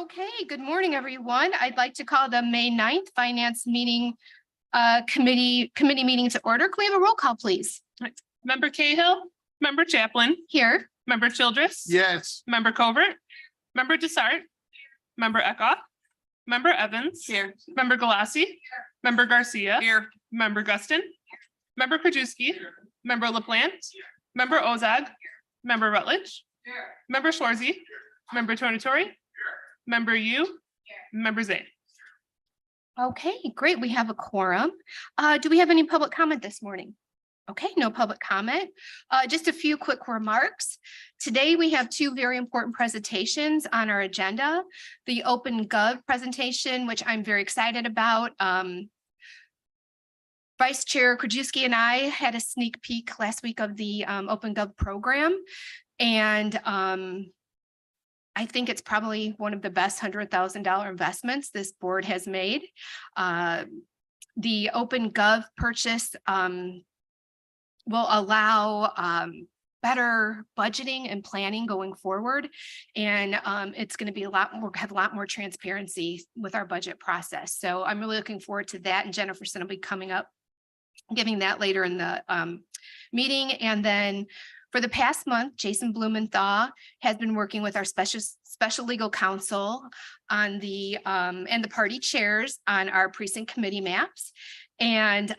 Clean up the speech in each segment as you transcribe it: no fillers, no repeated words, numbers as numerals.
Okay, good morning, everyone. I'd like to call the May 9th Finance meeting, committee meeting to order. Can we have a roll call, please? Member Cahill, Member Chaplin, Here. Member Childress. Yes. Member Covert, Member Desart, Member Eckhoff, Member Evans. Here. Member Galassi. Member Garcia. Here. Member Guston. Member Krajewski. Member LaPlante. Member Ozag. Member Rutledge. Member Schwarzy. Member Tornatori. Member Yu. Member Zane. Okay, great. We have a quorum. Do we have any public comment this morning? Okay, no public comment. Just a few quick remarks. Today, we have two very important presentations on our agenda. The Open Gov presentation, which I'm very excited about. Vice Chair Krajewski and I had a sneak peek last week of the Open Gov program. And I think it's probably one of the best $100,000 investments this board has made. The Open Gov purchase will allow better budgeting and planning going forward. And it's going to be have a lot more transparency with our budget process. So I'm really looking forward to that. And Jenniferson will be coming up, giving that later in the meeting. And then for the past month, Jason Blumenthal has been working with our special legal counsel on the and the party chairs on our precinct committee maps. And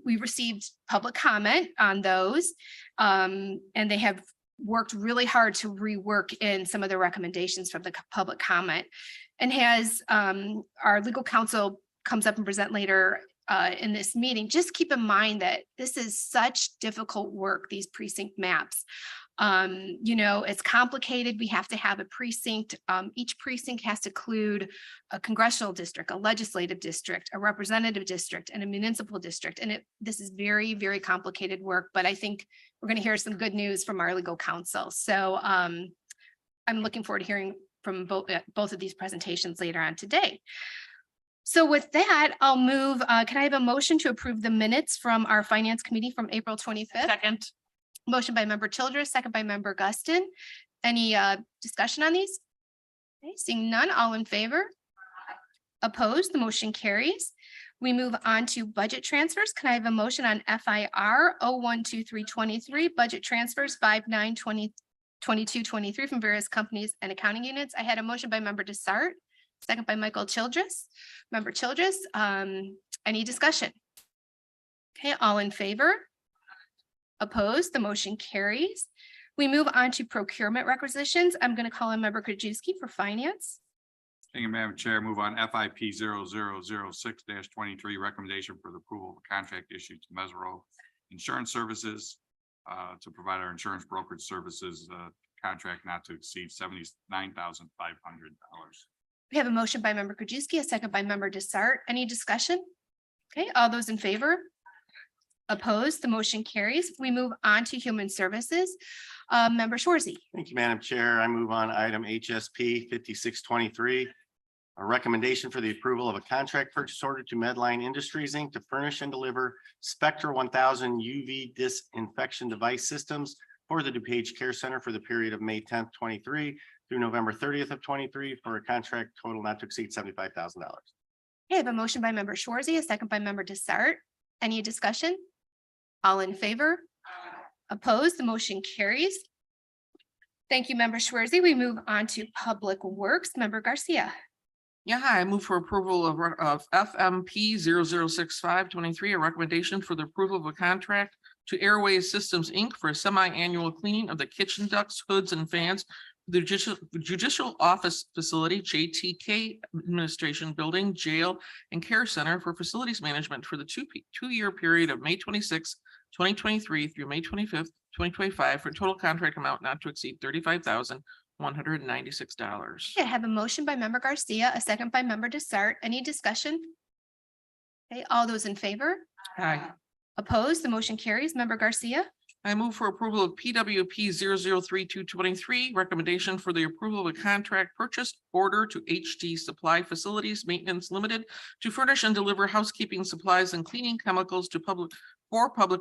we received public comment on those. And they have worked really hard to rework in some of the recommendations from the public comment. And has our legal counsel comes up and present later in this meeting. Just keep in mind that this is such difficult work, these precinct maps. It's complicated. We have to have a precinct. Each precinct has to include a congressional district, a legislative district, a representative district, and a municipal district. And this is very, very complicated work, but I think we're going to hear some good news from our legal counsel. So I'm looking forward to hearing from both of these presentations later on today. So with that, I'll move. Can I have a motion to approve the minutes from our finance committee from April 25th? Second. Motion by member Childress, second by member Guston. Any discussion on these? Okay, seeing none, all in favor? Opposed, the motion carries. We move on to budget transfers. Can I have a motion on FIR 012323 budget transfers 592223 from various companies and accounting units? I had a motion by member Desart, second by Michael Childress. Member Childress, any discussion? Okay, all in favor? Opposed, the motion carries. We move on to procurement requisitions. I'm going to call on member Krajewski for finance. Thank you, Madam Chair. Move on FIP 0006-23 recommendation for the approval of a contract issued to Mesero Insurance Services to provide our insurance brokerage services contract not to exceed $79,500. We have a motion by member Krajewski, a second by member Desart. Any discussion? Okay, all those in favor? Opposed, the motion carries. We move on to human services. Member Schwarzy. Thank you, Madam Chair. I move on item HSP 5623. A recommendation for the approval of a contract purchase order to Medline Industries, Inc. to furnish and deliver Spectre 1000 UV disinfection device systems for the DuPage Care Center for the period of May 10th, 23 through November 30th of 23 for a contract total not to exceed $75,000. Okay, I have a motion by member Schwarzy, a second by member Desart. Any discussion? All in favor? Opposed, the motion carries. Thank you, member Schwarzy. We move on to public works. Member Garcia. Yeah, hi, I move for approval of FMP 006523, a recommendation for the approval of a contract to Airways Systems, Inc. for a semi-annual cleaning of the kitchen ducts, hoods, and fans, the judicial office facility, JTK Administration Building, Jail, and Care Center for facilities management for the two-year period of May 26, 2023 through May 25th, 2025 for a total contract amount not to exceed $35,196. I have a motion by member Garcia, a second by member Desart. Any discussion? Okay, all those in favor? Aye. Opposed, the motion carries. Member Garcia. I move for approval of PWP 003223, recommendation for the approval of a contract purchase order to HD Supply Facilities Maintenance Limited to furnish and deliver housekeeping supplies and cleaning chemicals to public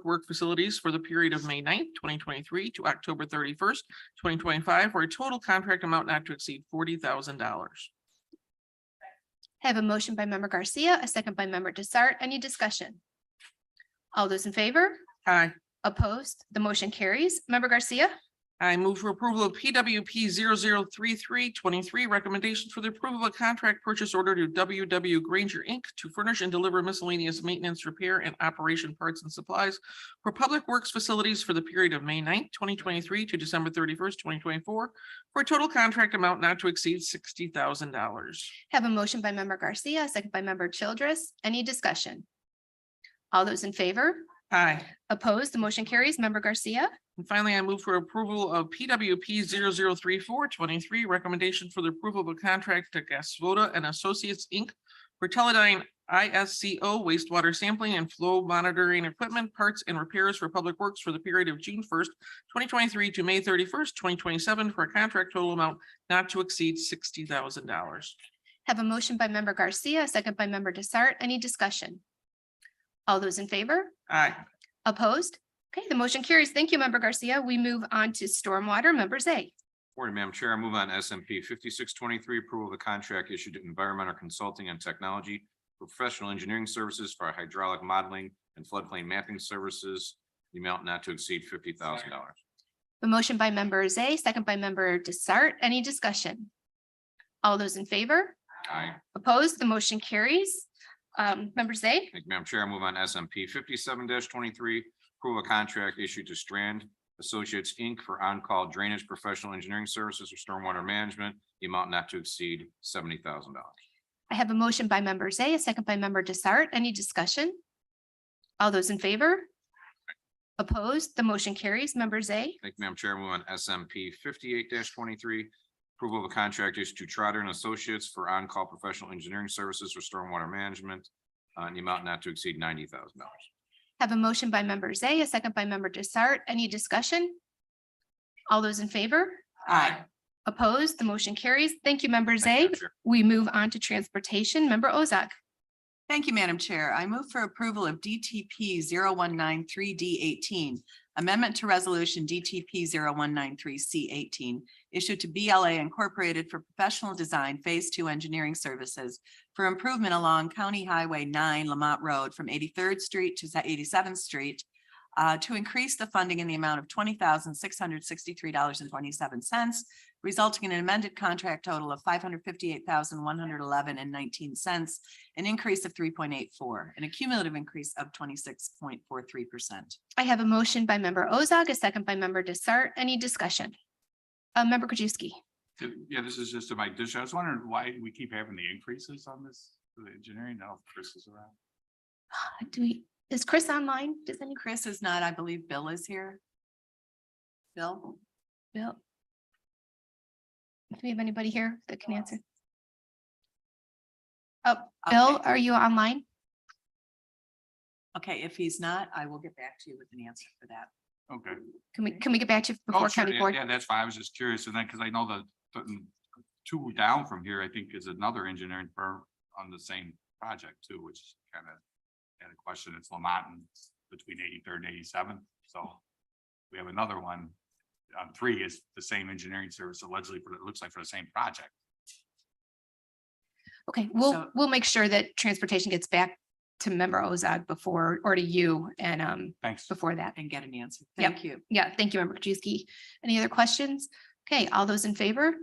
work facilities for the period of May 9th, 2023 to October 31st, 2025 for a total contract amount not to exceed $40,000. I have a motion by member Garcia, a second by member Desart. Any discussion? All those in favor? Aye. Opposed? The motion carries. Member Garcia? I move for approval of PWP 003323, recommendation for the approval of a contract purchase order to WW Granger Inc. to furnish and deliver miscellaneous maintenance, repair, and operation parts and supplies for public works facilities for the period of May 9th, 2023 to December 31st, 2024, for a total contract amount not to exceed $60,000. Have a motion by member Garcia, a second by member Childress. Any discussion? All those in favor? Aye. Opposed? The motion carries. Member Garcia? And finally, I move for approval of PWP 003423, recommendation for the approval of a contract to Gasvoda and Associates, Inc. for Teledyne ISCO wastewater sampling and flow monitoring equipment, parts and repairs for public works for the period of June 1st, 2023 to May 31st, 2027, for a contract total amount not to exceed $60,000. Have a motion by member Garcia, a second by member Desart. Any discussion? All those in favor? Aye. Opposed? Okay, the motion carries. Thank you, member Garcia. We move on to stormwater. Member Zay. Morning, Madam Chair. I move on SMP 5623, approval of the contract issued to Environmental Consulting and Technology for professional engineering services for hydraulic modeling and floodplain mapping services, the amount not to exceed $50,000. The motion by member Zay, second by member Desart. Any discussion? All those in favor? Aye. Opposed? The motion carries. Member Zay. Thank you, Madam Chair. I move on SMP 57-23, approval of contract issued to Strand Associates, Inc. for on-call drainage professional engineering services or stormwater management, the amount not to exceed $70,000. I have a motion by member Zay, a second by member Desart. Any discussion? All those in favor? Opposed? The motion carries. Member Zay. Thank you, Madam Chair. I move on SMP 58-23, approval of a contract issued to Trotter and Associates for on-call professional engineering services for stormwater management, in the amount not to exceed $90,000. Have a motion by member Zay, a second by member Desart. Any discussion? All those in favor? Aye. Opposed? The motion carries. Thank you, member Thank you, Zay. Madam Chair. We move on to transportation. Member Ozak. Thank you, Madam Chair. I move for approval of DTP 0193D18, amendment to resolution DTP 0193C18, issued to BLA Incorporated for professional design Phase 2 engineering services for improvement along County Highway 9 Lamont Road from 83rd Street to 87th Street, to increase the funding in the amount of $20,663.27, resulting in an amended contract total of $558,111.19, an increase of 3.84, and a cumulative increase of 26.43%. I have a motion by member Ozak, a second by member Desart. Any discussion? Member Krajewski. Yeah, this is just my dish. I was wondering why we keep having the increases on this, for the engineering. Now Chris is around. Is Chris online? Does any Chris is not, I believe Bill is here. Bill? Bill? Do we have anybody here that can answer? Oh, Bill, Okay. are you online? Okay, if he's not, I will get back to you with an answer for that. Okay. Can we get back to you before Sure. county Yeah, board? yeah, that's fine. I was just curious. And then, because I know that two down from here, I think is another engineering firm on the same project too, which kind of had a question. It's Lamont and between 83rd and 87th. So we have another one on 3 is the same engineering service allegedly, but it looks like for the same project. Okay, So- we'll make sure that transportation gets back to member Ozak before, or to you and Thanks. before that. And get an answer. Yep. Thank you. Yeah, thank you, member Krajewski. Any other questions? Okay, all those in favor?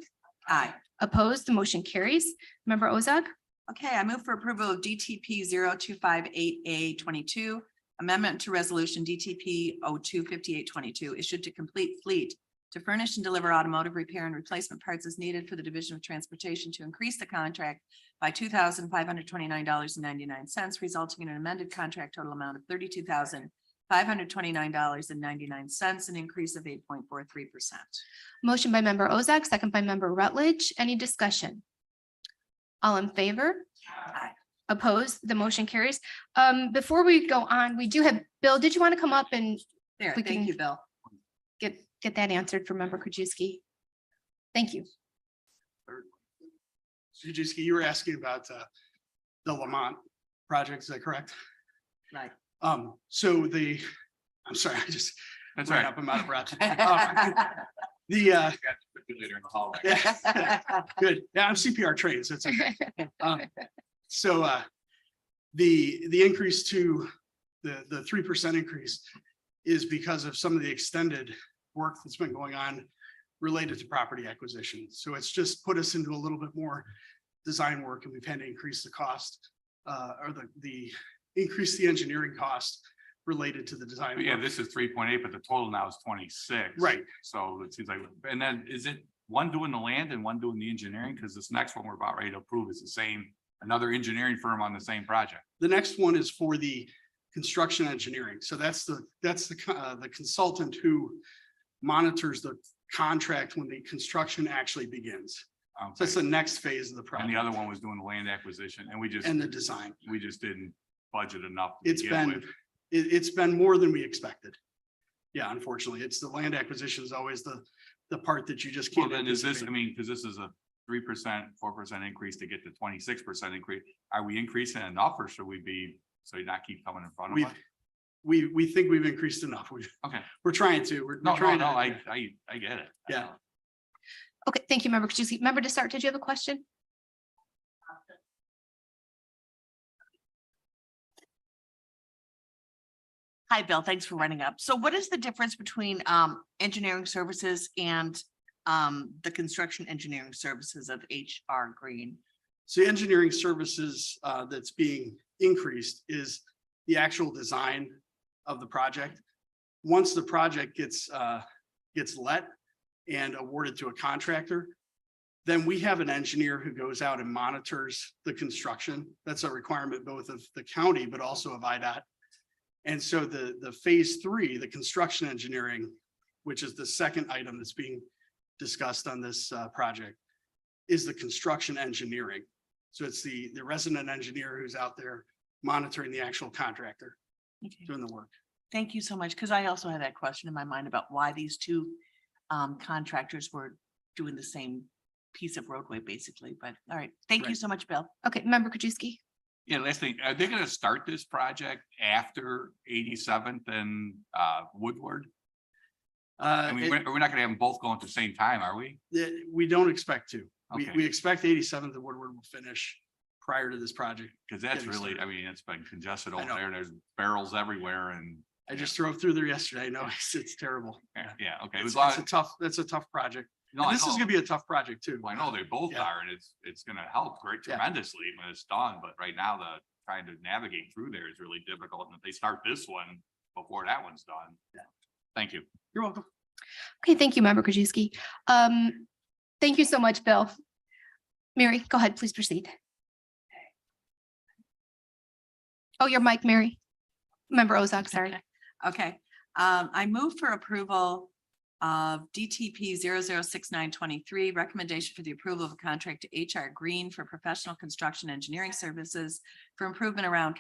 Aye. Opposed? The motion carries. Member Ozak. Okay, I move for approval of DTP 0258A22, amendment to resolution DTP 025822, issued to Complete Fleet to furnish and deliver automotive repair and replacement parts as needed for the Division of Transportation to increase the contract by $2,529.99, resulting in an amended contract total amount of $32,529.99, an increase of 8.43%. Motion by member Ozak, second by member Rutledge. Any discussion? All in favor? Aye. Opposed? The motion carries. Before we go on, we do have, Bill, did you want to come up and There, We can- thank you, Bill. get that answered for member Krajewski? Thank you. Krajewski, you were asking about the Lamont project, is that correct? Right. So I'm sorry, I just That's ran right. up, I'm out of breath. Later in the hallway. Yeah, good. Yeah, I'm CPR trained, so it's okay. So the increase to the 3% increase is because of some of the extended work that's been going on related to property acquisition. So it's just put us into a little bit more design work, and we've had to increase the cost or increase the engineering cost related to the design. But yeah, work. this is 3.8, but the total now is 26. Right. So it seems like, and then is it one doing the land and one doing the engineering? Because this next one we're about ready to approve is the same, another engineering firm on the same project. The next one is for the construction engineering. So that's the consultant who monitors the contract when the construction actually begins. So Okay. that's the next phase of the And project the other one was doing the land acquisition, and and the design. we just didn't budget enough. to It's begin been, with. it's been more than we expected. Yeah, unfortunately, it's the land acquisition is always the part that you just Well, can't. then is this, I anticipate. mean, because this is a 3%, 4% increase to get to 26% increase. Are we increasing enough, or should we be, so you not keep coming in front of We've, us? we think we've increased enough. Okay. We're trying to, we're No, trying no, to. I get it. Yeah. Okay, thank you, member Krajewski. Member Desart, did you have a question? Hi, Bill. Thanks for running up. So what is the difference between engineering services and the construction engineering services of HR Green? So engineering services that's being increased is the actual design of the project. Once the project gets let and awarded to a contractor, then we have an engineer who goes out and monitors the construction. That's a requirement both of the county, but also of IDOT. And so the phase 3, the construction engineering, which is the second item that's being discussed on this project, is the construction engineering. So it's the resident engineer who's out there monitoring the actual contractor Okay. doing the work. Thank you so much, because I also had that question in my mind about why these two contractors were doing the same piece of roadway, basically. But all right, thank you Right. so much, Bill. Okay, member Krajewski. Yeah, last thing, are they gonna start this project after 87th and Woodward? I mean, we're not gonna have them both going at the same time, are we? We don't expect to. Okay. We expect 87th and Woodward will finish prior to this project. Because that's Getting really, started. I mean, it's been congested I over know. there. There's barrels everywhere and. I just drove through there yesterday. No, it's terrible. Yeah, okay. It It's was that's a tough project. No, And I this is know. gonna be a tough project too. Well, I know they both Yeah. are, and it's gonna help great Yeah. tremendously when it's done, but right now trying to navigate through there is really difficult. And if they start this one before that one's done. Yeah. Thank you. You're welcome. Okay, thank you, member Krajewski. Thank you so much, Bill. Mary, go ahead, please proceed. Oh, your mic, Mary. Member Ozak, sorry. Okay, I move for approval of DTP 006923, recommendation for the approval of a contract to HR Green for professional construction engineering services for improvement along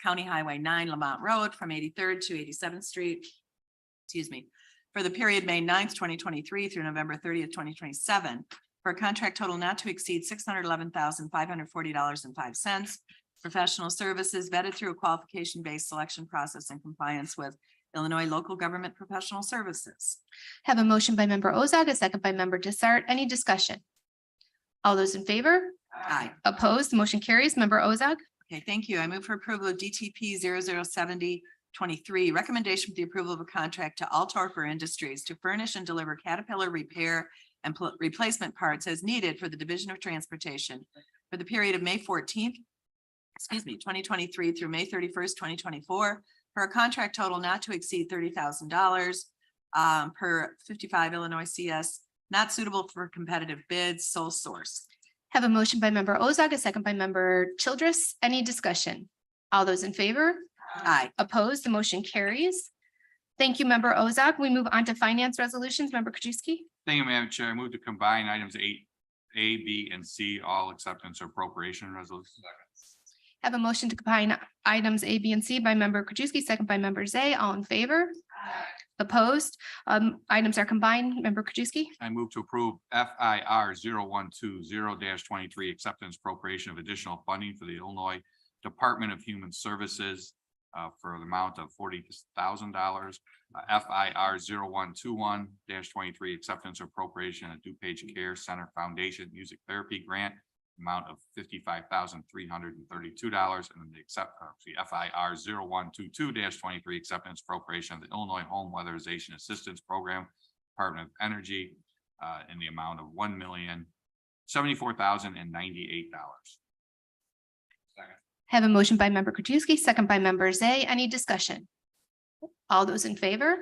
County Highway 9 Lamont Road from 83rd to 87th Street. Excuse me, for the period May 9th, 2023 through November 30th, 2027, for a contract total not to exceed $611,540.05. Professional services vetted through a qualification-based selection process in compliance with Illinois Local Government Professional Services. Have a motion by member Ozak, a second by member Desart. Any discussion? All those in favor? Aye. Opposed, the motion carries. Member Ozak. Okay, thank you. I move for approval of DTP 007023, recommendation for the approval of a contract to Altorfer Industries to furnish and deliver Caterpillar repair and replacement parts as needed for the Division of Transportation for the period of May 14th, 2023 through May 31st, 2024, for a contract total not to exceed $30,000 per 55 Illinois CS, not suitable for competitive bids, sole source. Have a motion by member Ozak, a second by member Childress. Any discussion? All those in favor? Aye. Opposed, the motion carries. Thank you, member Ozak. We move on to finance resolutions. Member Krajewski. Thank you, Madam Chair. I move to combine items 8A, B, and C, all acceptance or appropriation resolutions. Have a motion to combine items A, B, and C by member Krajewski, second by member Zay. All in favor? Opposed? Items are combined. Member Krajewski. I move to approve FIR 0120-23, acceptance appropriation of additional funding for the Illinois Department of Human Services for the amount of $40,000. FIR 0121-23, acceptance appropriation of DuPage Care Center Foundation Music Therapy Grant amount of $55,332, and then the FIR 0122-23 acceptance appropriation of the Illinois Home Weatherization Assistance Program, Department of Energy, in the amount of $1,074,098. Have a motion by member Krajewski, second by member Zay. Any discussion? All those in favor?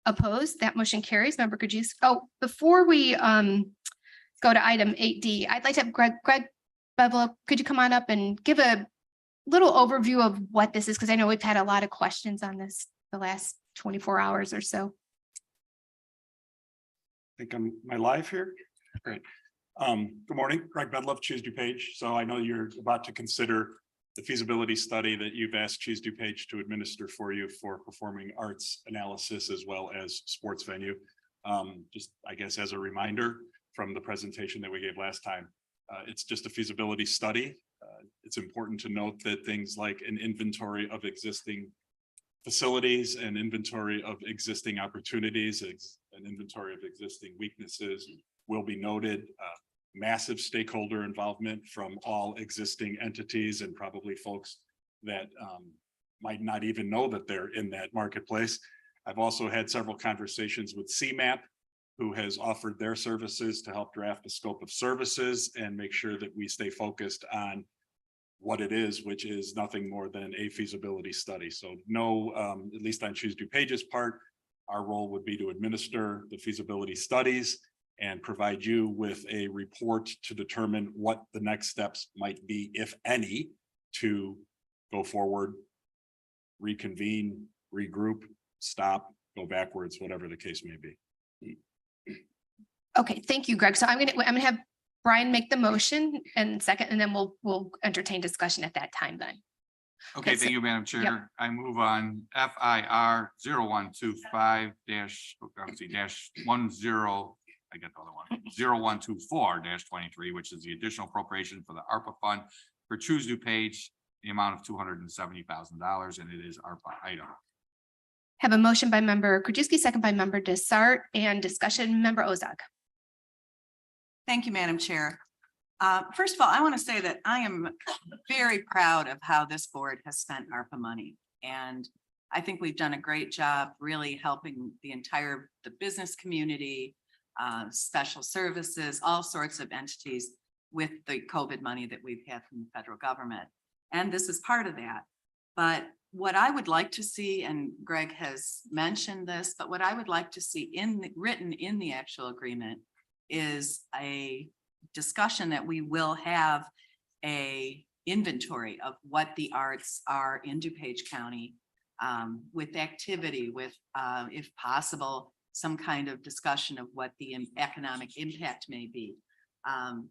Opposed? That motion carries. Member Krajewski. Oh, before we go to item 8D, I'd like to have Greg Bevel, could you come on up and give a little overview of what this is? Because I know we've had a lot of questions on this the last 24 hours or so. Am I live here? Great. Good morning, Greg Bedlove, Choose DuPage. So I know you're about to consider the feasibility study that you've asked Choose DuPage to administer for you for performing arts analysis as well as sports venue. Just, I guess, as a reminder from the presentation that we gave last time, it's just a feasibility study. It's important to note that things like an inventory of existing facilities, an inventory of existing opportunities, an inventory of existing weaknesses will be noted. Massive stakeholder involvement from all existing entities and probably folks that might not even know that they're in that marketplace. I've also had several conversations with CMAP, who has offered their services to help draft the scope of services and make sure that we stay focused on what it is, which is nothing more than a feasibility study. So no, at least on Choose DuPage's part, our role would be to administer the feasibility studies and provide you with a report to determine what the next steps might be, if any, to go forward, reconvene, regroup, stop, go backwards, whatever the case may be. Okay, thank you, Greg. So I'm gonna have Brian make the motion and second, and then we'll entertain discussion at that time then. Okay, Yes, thank you, Madam yep. Chair. I move on FIR 0125 dash 10. I get the other one, 0124-23, which is the additional appropriation for the ARPA fund for Choose DuPage, the amount of $270,000, and it is ARPA item. Have a motion by member Krajewski, second by member Desart, and discussion, member Ozog. Thank you, Madam Chair. First of all, I want to say that I am very proud of how this board has spent ARPA money. And I think we've done a great job really helping the business community, special services, all sorts of entities with the COVID money that we've had from the federal government. And this is part of that. But what I would like to see, and Greg has mentioned this, but what I would like to see written in the actual agreement is a discussion that we will have a inventory of what the arts are in DuPage County, with activity, with, if possible, some kind of discussion of what the economic impact may be.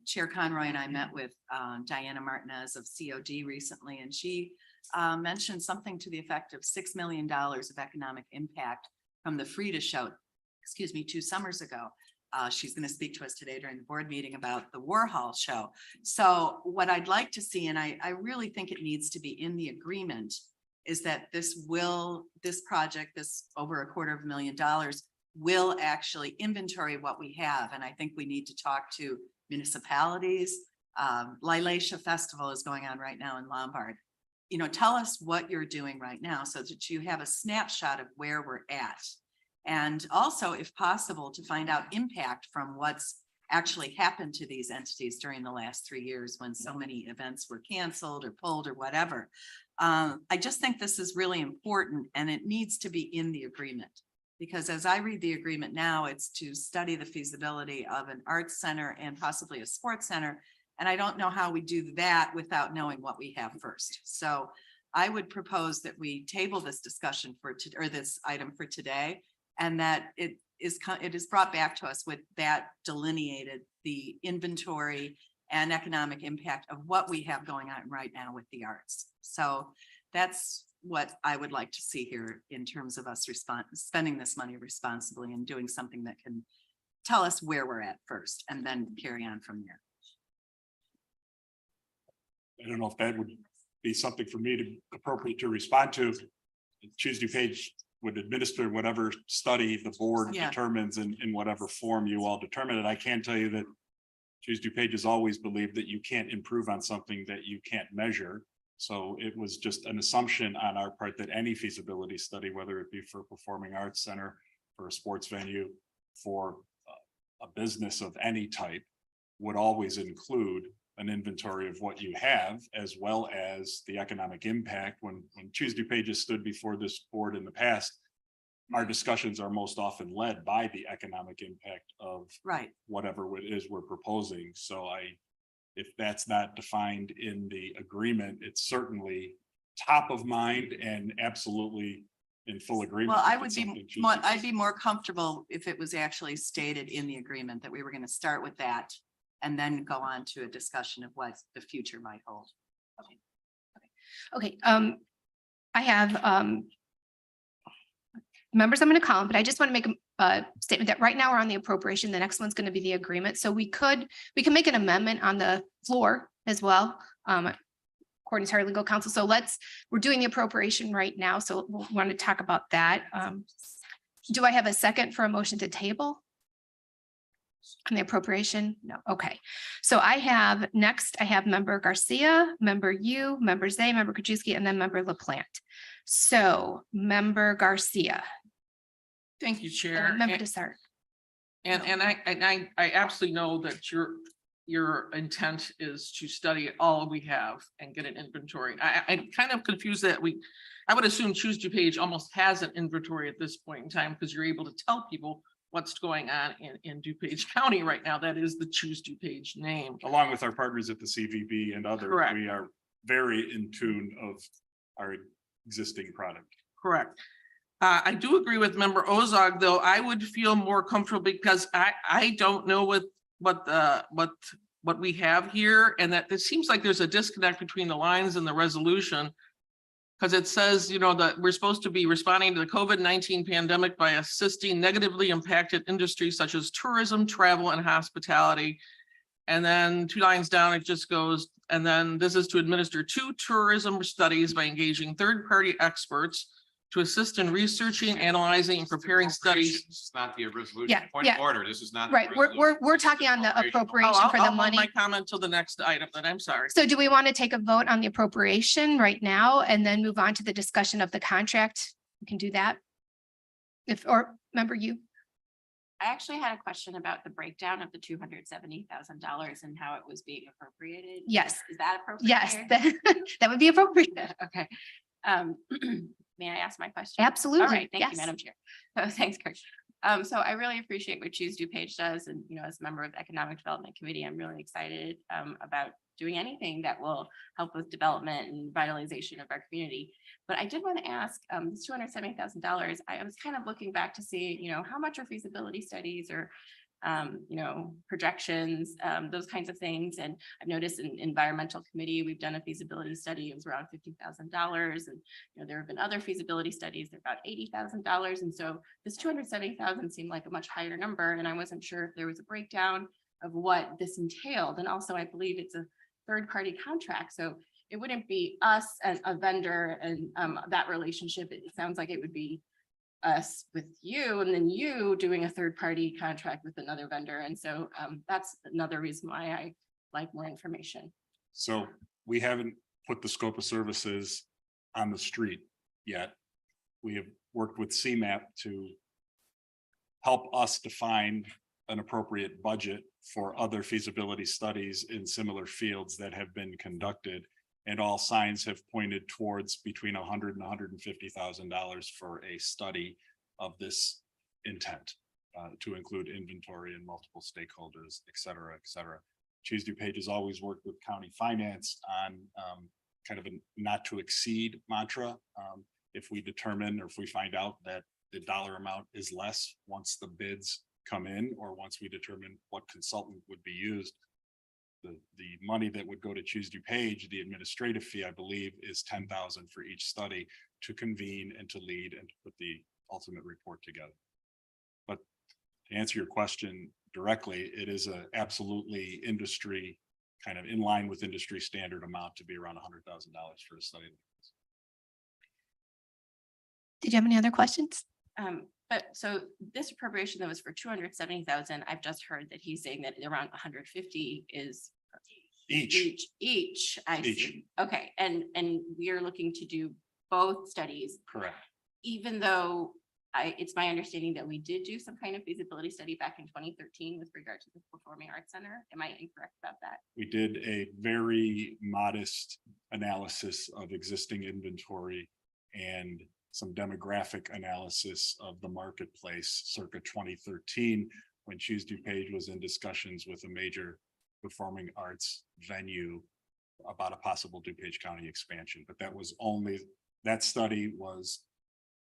Chair Conroy and I met with Diana Martinez of COD recently, and she mentioned something to the effect of $6 million of economic impact from the Frida show, 2 summers ago. She's going to speak to us today during the board meeting about the Warhol show. So what I'd like to see, and I really think it needs to be in the agreement, is that this project, this over $250,000, will actually inventory what we have. And I think we need to talk to municipalities. Lilacia Festival is going on right now in Lombard. You know, tell us what you're doing right now so that you have a snapshot of where we're at. And also, if possible, to find out impact from what's actually happened to these entities during the last 3 years when so many events were canceled or pulled or whatever. I just think this is really important, and it needs to be in the agreement. Because as I read the agreement now, it's to study the feasibility of an arts center and possibly a sports center. And I don't know how we do that without knowing what we have first. So I would propose that we table this discussion or this item for today, and that it is brought back to us with that delineated, the inventory and economic impact of what we have going on right now with the arts. So that's what I would like to see here in terms of us spending this money responsibly and doing something that can tell us where we're at first and then carry on from there. I don't know if that would be something for me to appropriate to respond to. Choose DuPage would administer whatever study the board Yeah. determines in whatever form you all determine it. I can tell you that Choose DuPage has always believed that you can't improve on something that you can't measure. So it was just an assumption on our part that any feasibility study, whether it be for a performing arts center, for a sports venue, for a business of any type, would always include an inventory of what you have, as well as the economic impact. When Choose DuPage has stood before this board in the past, our discussions are most often led by the economic impact of Right. whatever it is we're proposing. So if that's not defined in the agreement, it's certainly top of mind and absolutely in full agreement. Well, I if would it's be, something Choose I'd DuPage- be more comfortable if it was actually stated in the agreement that we were going to start with that and then go on to a discussion of what the future might hold. Okay, I have members I'm going to call, but I just want to make a statement that right now we're on the appropriation. The next one's going to be the agreement. So we can make an amendment on the floor as well. According to our legal counsel. So we're doing the appropriation right now. So we'll want to talk about that. Do I have a second for a motion to table? On the appropriation? No. Okay. So I have member Garcia, member Yu, member Zay, member Krajewski, and then member LaPlante. So member Garcia. Thank you, and Chair. then member Desart. And I absolutely know that your intent is to study all we have and get an inventory. I'm kind of confused that I would assume Choose DuPage almost has an inventory at this point in time because you're able to tell people what's going on in DuPage County right now. That is the Choose DuPage name. Along with our partners at the CVB and others, Correct. we are very in tune of our existing product. Correct. I do agree with member Ozog, though. I would feel more comfortable because I don't know what we have here, and that it seems like there's a disconnect between the lines and the resolution. Because it says, that we're supposed to be responding to the COVID-19 pandemic by assisting negatively impacted industries such as tourism, travel, and hospitality. And then 2 lines down, it just goes, and then this is to administer 2 tourism studies by engaging third-party experts to assist in researching, analyzing, and preparing studies. It's not the resolution. Yeah, Point yeah. of order. This is not. the Right, resolution. we're This is talking on the appropriation. appropriation I'll for the hold money. my comment till the next item, then I'm sorry. So do we want to take a vote on the appropriation right now and then move on to the discussion of the contract? We can do that. Member you? I actually had a question about the breakdown of the $270,000 and how it was being appropriated. Yes. Is that appropriate? Yes, here? that would be appropriate. Okay. May I ask my question? Absolutely. All right, thank you, yes. Madam Chair. So thanks, Kurt. So I really appreciate what Choose DuPage does, and as a member of the Economic Development Committee, I'm really excited about doing anything that will help with development and revitalization of our community. But I did want to ask, this $270,000. I was kind of looking back to see, how much are feasibility studies or projections, those kinds of things. And I've noticed in environmental committee, we've done a feasibility study. It was around $50,000. And, there have been other feasibility studies. They're about $80,000. And so this 270,000 seemed like a much higher number. And I wasn't sure if there was a breakdown of what this entailed. And also I believe it's a third-party contract. So it wouldn't be us and a vendor and that relationship. It sounds like it would be us with you and then you doing a third-party contract with another vendor. And so that's another reason why I like more information. So we haven't put the scope of services on the street yet. We have worked with CMAP to help us define an appropriate budget for other feasibility studies in similar fields that have been conducted. And all signs have pointed towards between $100,000 and $150,000 for a study of this intent to include inventory and multiple stakeholders, et cetera, et cetera. Choose DuPage has always worked with county finance on kind of a not to exceed mantra. If we determine or if we find out that the dollar amount is less once the bids come in, or once we determine what consultant would be used, the money that would go to Choose DuPage, the administrative fee, I believe, is $10,000 for each study to convene and to lead and to put the ultimate report together. But to answer your question directly, it is a absolutely industry kind of in line with industry standard amount to be around $100,000 for a study. Did you have any other questions? But so this appropriation that was for 270,000, I've just heard that he's saying that around 150 is each, I Each. see. Okay, and we are looking to do both studies, Correct. even though it's my understanding that we did do some kind of feasibility study back in 2013 with regard to the Performing Arts Center. Am I incorrect about that? We did a very modest analysis of existing inventory and some demographic analysis of the marketplace circa 2013, when Choose DuPage was in discussions with a major performing arts venue about a possible DuPage County expansion. But that study was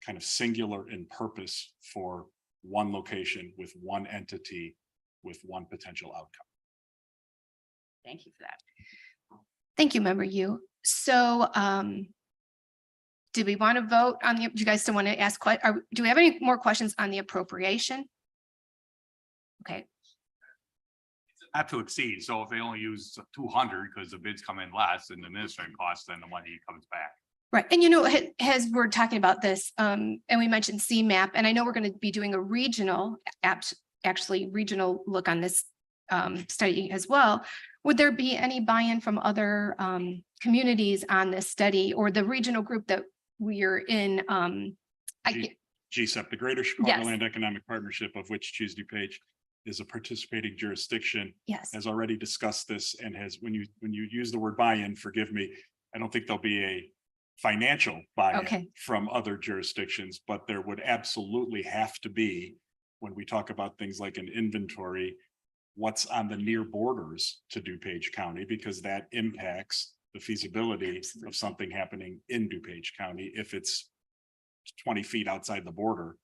kind of singular in purpose for one location with one entity with one potential outcome. Thank you for that. Thank you, member Yu. So, did we want to vote on do you guys still want to ask, do we have any more questions on the appropriation? Okay, Not to exceed, so if they only use 200 because the bids come in less and the administrative cost, then the money comes back. right. And as we're talking about this, and we mentioned CMAP, and I know we're going to be doing a regional look on this study as well. Would there be any buy-in from other communities on this study, or the regional group that we are in? GSEP, the Greater Chicagoland Economic Partnership, of which Choose DuPage is a participating jurisdiction, Yes. has already discussed this and has, when you use the word buy-in, forgive me, I don't think there'll be a financial buy-in from other jurisdictions, but there would absolutely have to be, when we talk about things like an inventory, what's on the near borders to DuPage County, because that impacts the feasibility of something happening in DuPage County. If it's 20 feet outside the border,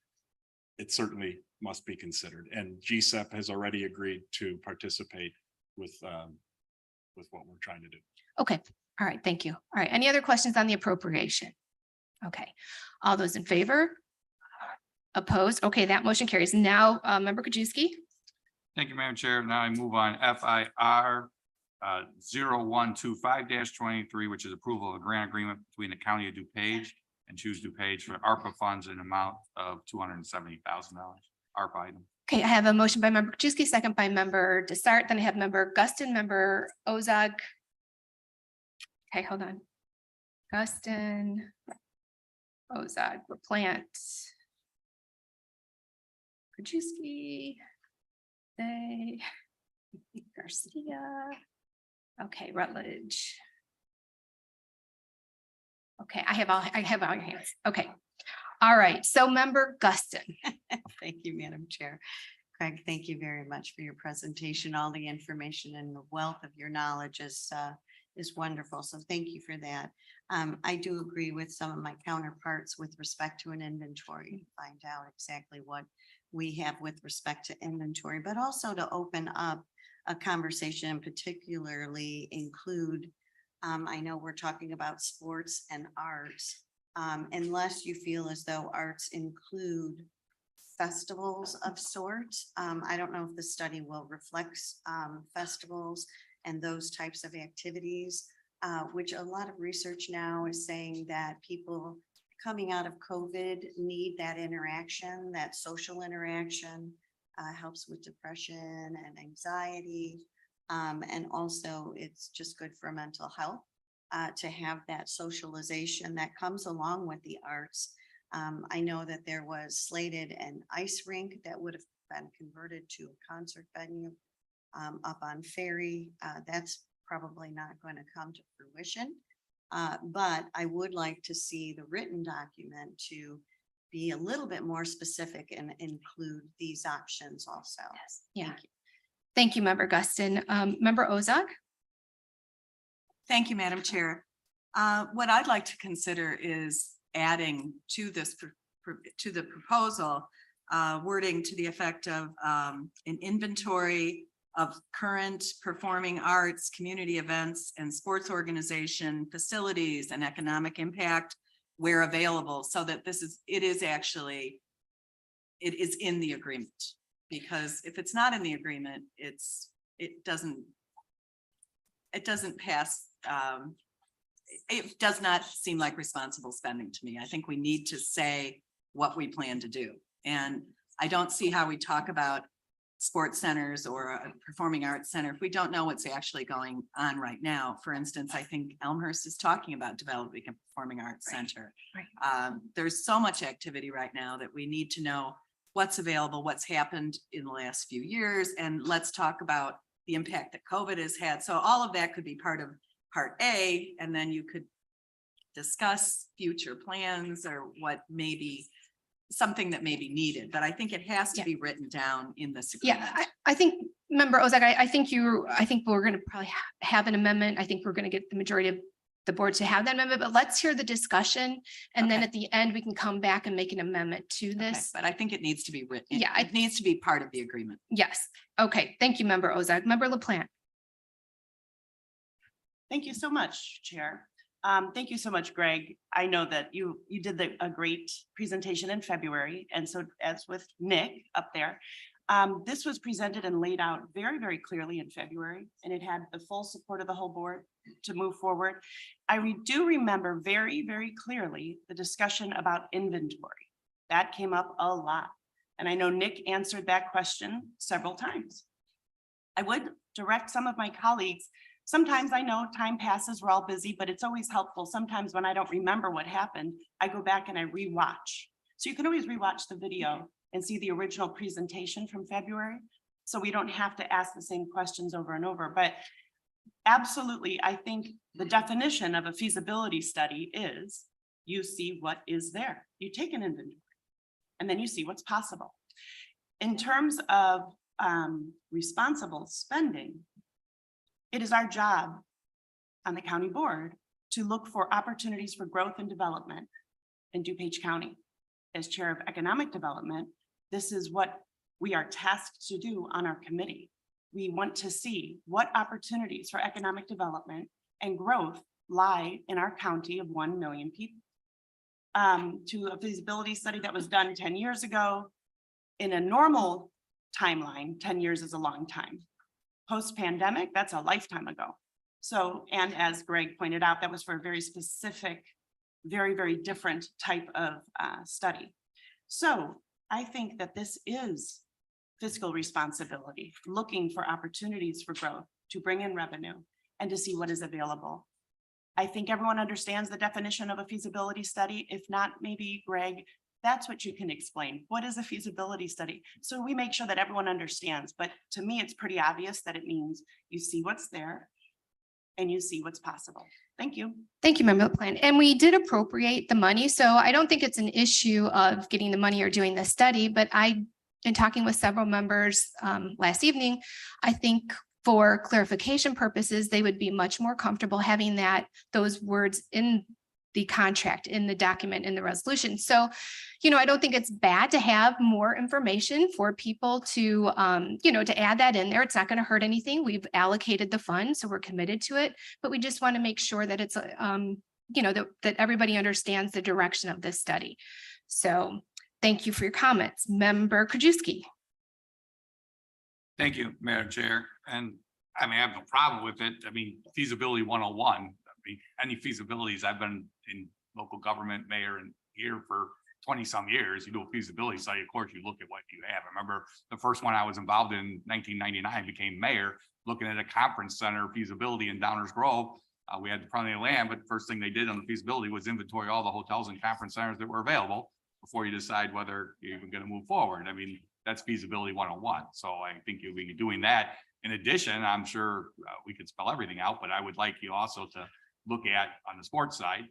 it certainly must be considered. And GSEP has already agreed to participate with what we're trying to do. Okay. All right. Thank you. All right. Any other questions on the appropriation? Okay. All those in favor? Opposed? Okay, that motion carries. Now, member Krajewski. Thank you, Madam Chair. Now I move on FIR 0125-23, which is approval of a grant agreement between the County of DuPage and Choose DuPage for ARPA funds in amount of $270,000. ARPA item. Okay, I have a motion by member Krajewski, second by member Desart. Then I have member Guston, member Ozog. Okay, hold on. Guston, Ozog, LaPlante, Krajewski, Garcia. Okay, Rutledge. Okay, I have all your hands. Okay. All right, so member Guston. Thank you, Madam Chair. Craig, thank you very much for your presentation. All the information and the wealth of your knowledge is wonderful. So thank you for that. I do agree with some of my counterparts with respect to an inventory, find out exactly what we have with respect to inventory, but also to open up a conversation and particularly include, I know we're talking about sports and arts, unless you feel as though arts include festivals of sorts. I don't know if the study will reflect festivals and those types of activities, which a lot of research now is saying that people coming out of COVID need that interaction, that social interaction, helps with depression and anxiety. And also it's just good for mental health to have that socialization that comes along with the arts. I know that there was slated an ice rink that would have been converted to a concert venue up on Ferry. That's probably not going to come to fruition. But I would like to see the written document to be a little bit more specific and include these options also. Yes. Yeah. Thank you, member Guston. Member Ozog. Thank you, Madam Chair. What I'd like to consider is adding to this, to the proposal, wording to the effect of an inventory of current performing arts, community events, and sports organization facilities and economic impact where available, so that it is in the agreement. Because if it's not in the agreement, it doesn't pass. It does not seem like responsible spending to me. I think we need to say what we plan to do. And I don't see how we talk about sports centers or a performing arts center if we don't know what's actually going on right now. For instance, I think Elmhurst is talking about developing a performing arts center. There's so much activity right now that we need to know what's available, what's happened in the last few years, and let's talk about the impact that COVID has had. So all of that could be part of part A, and then you could discuss future plans or what may be something that may be needed, but I think it has to be written down in this agreement. Yeah, I think, Member Ozak, I think we're going to probably have an amendment. I think we're going to get the majority of the board to have that amendment, but let's hear the discussion. And then Okay. at the end, we can come back and make an amendment to Okay, this. but I think it needs to be written. Yeah, It needs to be part of the agreement. Yes. Okay. Thank you, Member Ozak. Member LaPlante. Thank you so much, Chair. Thank you so much, Greg. I know that you did a great presentation in February. And so as with Nick up there, this was presented and laid out very, very clearly in February, and it had the full support of the whole board to move forward. Do remember very, very clearly the discussion about inventory. That came up a lot. And I know Nick answered that question several times. I would direct some of my colleagues. Sometimes I know time passes, we're all busy, but it's always helpful. Sometimes when I don't remember what happened, I go back and I rewatch. So you can always rewatch the video and see the original presentation from February. So we don't have to ask the same questions over and over, but absolutely, I think the definition of a feasibility study is you see what is there. You take an inventory and then you see what's possible. In terms of responsible spending, it is our job on the county board to look for opportunities for growth and development in DuPage County. As chair of economic development, this is what we are tasked to do on our committee. We want to see what opportunities for economic development and growth lie in our county of 1 million people. To a feasibility study that was done 10 years ago, in a normal timeline, 10 years is a long time. Post-pandemic, that's a lifetime ago. So, and as Greg pointed out, that was for a very specific, very, very different type of study. So I think that this is fiscal responsibility, looking for opportunities for growth, to bring in revenue and to see what is available. I think everyone understands the definition of a feasibility study. If not, maybe Greg, that's what you can explain. What is a feasibility study? So we make sure that everyone understands, but to me, it's pretty obvious that it means you see what's there and you see what's possible. Thank you. Thank you, Member LaPlante. And we did appropriate the money. So I don't think it's an issue of getting the money or doing the study, but in talking with several members last evening, I think for clarification purposes, they would be much more comfortable having those words in the contract, in the document, in the resolution. So, I don't think it's bad to have more information for people to, to add that in there. It's not going to hurt anything. We've allocated the funds, so we're committed to it, but we just want to make sure that it's, that everybody understands the direction of this study. So thank you for your comments. Member Krajewski. Thank you, Madam Chair. And I have no problem with it. Feasibility 101. Any feasibilities, I've been in local government, mayor, and here for 20 some years. You do a feasibility study, of course, you look at what you have. I remember the first one I was involved in 1999, became mayor, looking at a conference center feasibility in Downers Grove. We had plenty of land, but the first thing they did on the feasibility was inventory all the hotels and conference centers that were available before you decide whether you're even going to move forward. That's feasibility 101. So I think you'll be doing that. In addition, I'm sure we could spell everything out, but I would like you also to look at on the sports side,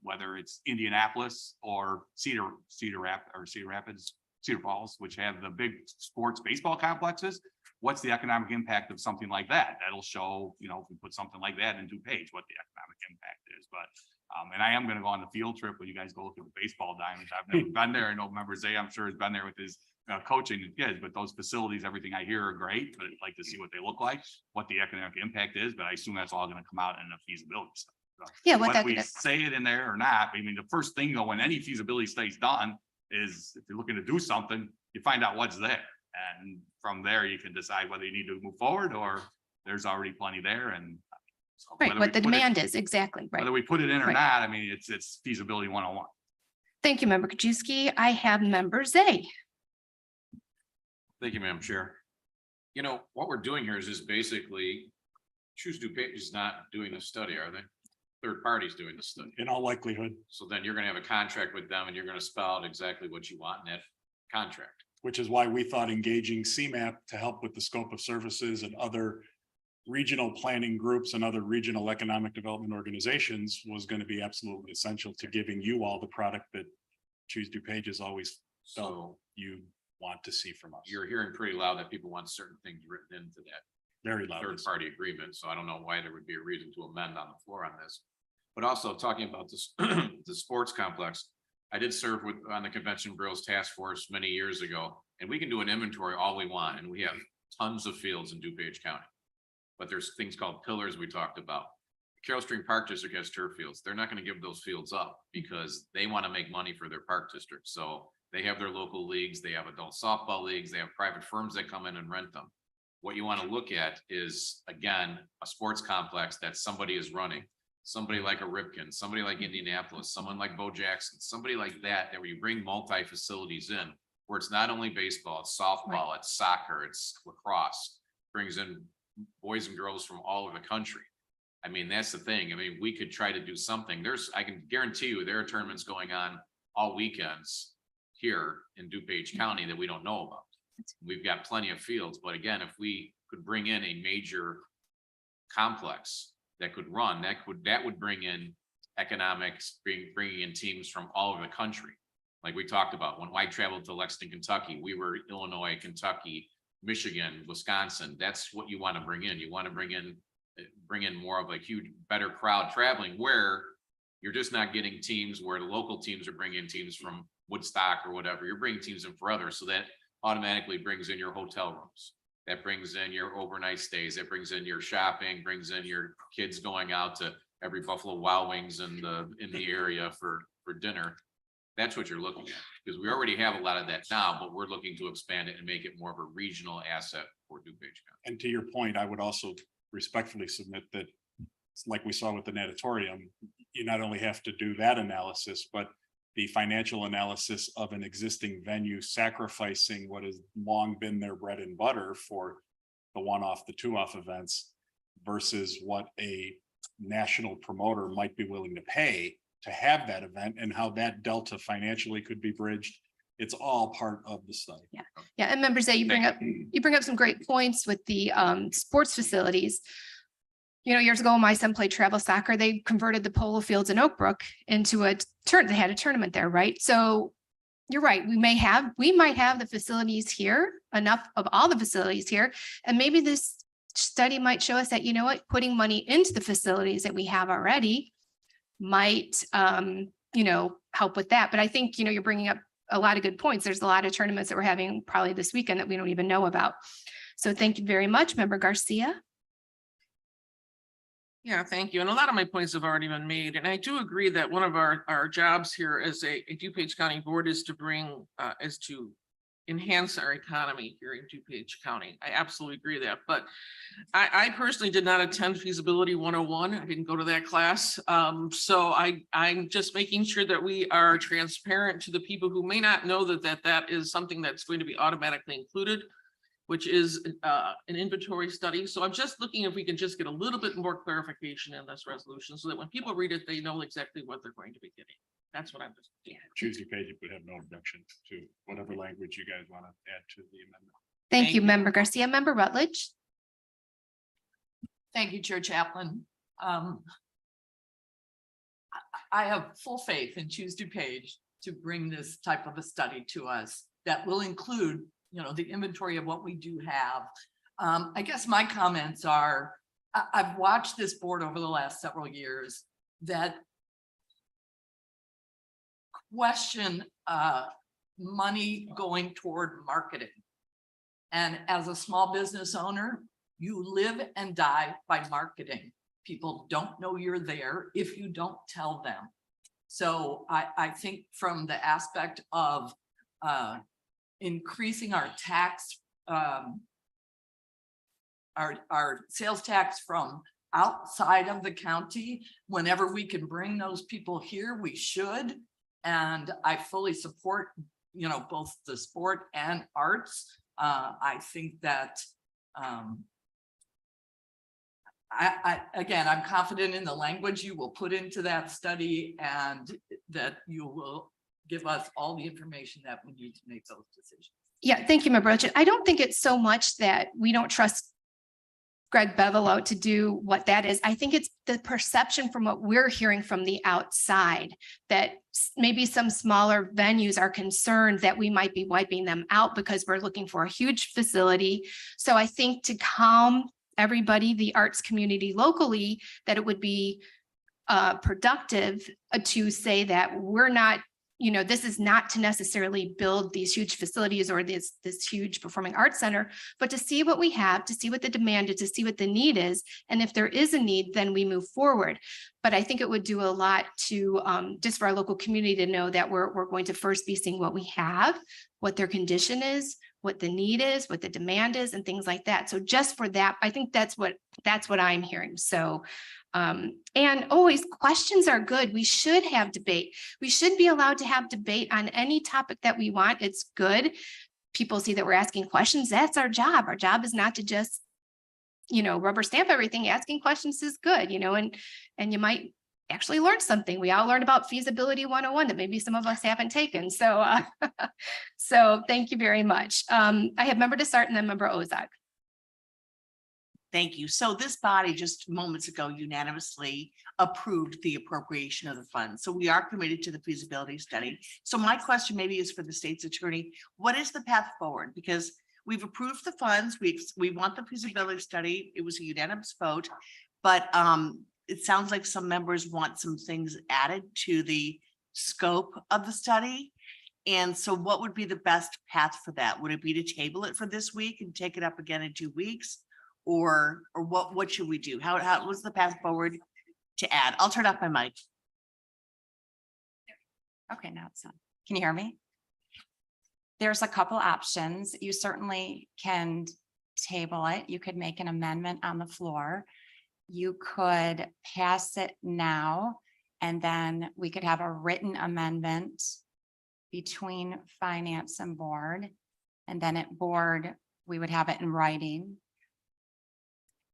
whether it's Indianapolis or Cedar Rapids, Cedar Falls, which have the big sports baseball complexes. What's the economic impact of something like that? That'll show, if we put something like that in DuPage, what the economic impact is. But and I am going to go on the field trip when you guys go look at the baseball diamonds. I've never been there. I know Member Zay, I'm sure, has been there with his coaching the kids, but those facilities, everything I hear are great, but I'd like to see what they look like, what the economic impact is, but I assume that's all going to come out in a feasibility study. So Yeah, whether we say it in there or not, the first thing though, when any feasibility study is done is if you're looking to do something, you find out what's there. And from there, you can decide whether you need to move forward or there's already plenty there. And so right, what the demand is, exactly. Right. Whether we put it in or Right. not, it's feasibility 101. Thank you, Member Kajewski. I have Member Zay. Thank you, Madam Chair. You know, what we're doing here is just basically, Choose DuPage is not doing the study, are they? Third parties doing the study. In all likelihood, So then you're gonna have a contract with them and you're gonna spell out exactly what you want in that contract. which is why we thought engaging CMAP to help with the scope of services and other regional planning groups and other regional economic development organizations was going to be absolutely essential to giving you all the product that Choose DuPage has always felt So you want to see from us. you're hearing pretty loud that people want certain things written into that Very loud. third party agreement, so I don't know why there would be a reason to amend on the floor on this. But also talking about this, the sports complex, I did serve with, on the Convention Bureau's task force many years ago, and we can do an inventory all we want, and we have tons of fields in DuPage County. But there's things called pillars we talked about. Carroll Stream Park District has turf fields. They're not gonna give those fields up because they wanna make money for their park district. So they have their local leagues, they have adult softball leagues, they have private firms that come in and rent them. What you wanna look at is, again, a sports complex that somebody is running. Somebody like a Ripken, somebody like Indianapolis, someone like Bo Jackson, somebody like that, where you bring multi-facilities in, where it's not only baseball, it's softball, it's soccer, it's lacrosse, brings in boys and girls from all over the country. I mean, that's the thing. I mean, we could try to do something. I can guarantee you there are tournaments going on all weekends here in DuPage County that we don't know about. We've got plenty of fields, but again, if we could bring in a major complex that could run, that would bring in economics, bringing in teams from all over the country. Like we talked about, when I traveled to Lexington, Kentucky, we were Illinois, Kentucky, Michigan, Wisconsin. That's what you want to bring in. You want to bring in more of a huge, better crowd traveling, where you're just not getting teams where the local teams are bringing in teams from Woodstock or whatever. You're bringing teams in for others. So that automatically brings in your hotel rooms. That brings in your overnight stays. That brings in your shopping, brings in your kids going out to every Buffalo Wild Wings in the area for dinner. That's what you're looking at, because we already have a lot of that now, but we're looking to expand it and make it more of a regional asset for DuPage County. And to your point, I would also respectfully submit that, like we saw with the natatorium, you not only have to do that analysis, but the financial analysis of an existing venue sacrificing what has long been their bread and butter for the one-off, the two-off events versus what a national promoter might be willing to pay to have that event, and how that delta financially could be bridged. It's all part of the study. Yeah, and members that you bring up some great points with the sports facilities. You know, years ago, my son played travel soccer. They converted the polo fields in Oak Brook into they had a tournament there, right? So you're right. We might have the facilities here, enough of all the facilities here. And maybe this study might show us that, you know what, putting money into the facilities that we have already might, help with that. But I think, you're bringing up a lot of good points. There's a lot of tournaments that we're having probably this weekend that we don't even know about. So thank you very much, Member Garcia. Yeah, thank you. And a lot of my points have already been made. And I do agree that one of our jobs here as a DuPage County board is to enhance our economy here in DuPage County. I absolutely agree with that. But I personally did not attend feasibility 101. I didn't go to that class. So I'm just making sure that we are transparent to the people who may not know that is something that's going to be automatically included, which is an inventory study. So I'm just looking if we can just get a little bit more clarification in this resolution so that when people read it, they know exactly what they're going to be getting. That's what I'm just doing. Choose DuPage would have no objection to whatever language you guys want to add to the amendment. Thank you, Member Garcia. Member Rutledge. Thank you, Chair Chaplin. I have full faith in Choose DuPage to bring this type of a study to us that will include, the inventory of what we do have. I guess my comments are, I've watched this board over the last several years that question money going toward marketing. And as a small business owner, you live and die by marketing. People don't know you're there if you don't tell them. So I think from the aspect of increasing our tax, our sales tax from outside of the county, whenever we can bring those people here, we should. And I fully support, both the sport and arts. I think that, again, I'm confident in the language you will put into that study and that you will give us all the information that we need to make those decisions. Yeah, thank you, Member Roach. I don't think it's so much that we don't trust Greg Bevelow to do what that is. I think it's the perception from what we're hearing from the outside that maybe some smaller venues are concerned that we might be wiping them out because we're looking for a huge facility. So I think to calm everybody, the arts community locally, that it would be productive to say that we're not, this is not to necessarily build these huge facilities or this huge performing arts center, but to see what we have, to see what the demand is, to see what the need is. And if there is a need, then we move forward. But I think it would do a lot to just for our local community to know that we're going to first be seeing what we have, what their condition is, what the need is, what the demand is, and things like that. So just for that, I think that's what I'm hearing. So and always questions are good. We should have debate. We should be allowed to have debate on any topic that we want. It's good. People see that we're asking questions. That's our job. Our job is not to just, rubber stamp everything. Asking questions is good, and you might actually learn something. We all learned about feasibility 101 that maybe some of us haven't taken. So, so thank you very much. I have Member Desart and then Member Ozak. Thank you. So this body just moments ago unanimously approved the appropriation of the funds. So we are committed to the feasibility study. So my question maybe is for the state's attorney, what is the path forward? Because we've approved the funds, we want the feasibility study. It was a unanimous vote, but it sounds like some members want some things added to the scope of the study. And so what would be the best path for that? Would it be to table it for this week and take it up again in 2 weeks? Or what should we do? What's the path forward to add? I'll turn off my mic. Okay, now it's on. Can you hear me? There's a couple options. You certainly can table it. You could make an amendment on the floor. You could pass it now, and then we could have a written amendment between finance and board. And then at board, we would have it in writing.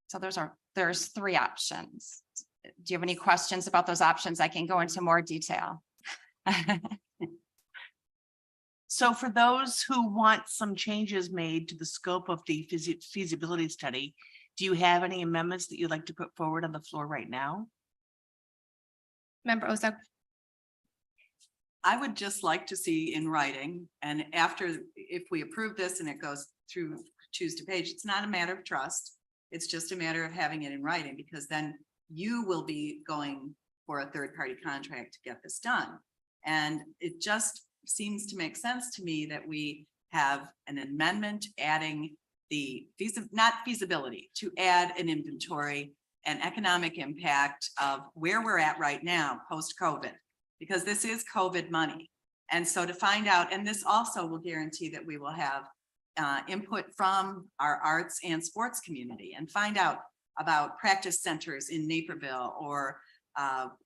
So there's 3 options. Do you have any questions about those options? I can go into more detail. So for those who want some changes made to the scope of the feasibility study, do you have any amendments that you'd like to put forward on the floor right now? Member Ozak. I would just like to see in writing, and after, if we approve this and it goes through choose DuPage, it's not a matter of trust. It's just a matter of having it in writing, because then you will be going for a third-party contract to get this done. And it just seems to make sense to me that we have an amendment adding the not feasibility, to add an inventory and economic impact of where we're at right now post-COVID, because this is COVID money. And so to find out, and this also will guarantee that we will have input from our arts and sports community, and find out about practice centers in Naperville, or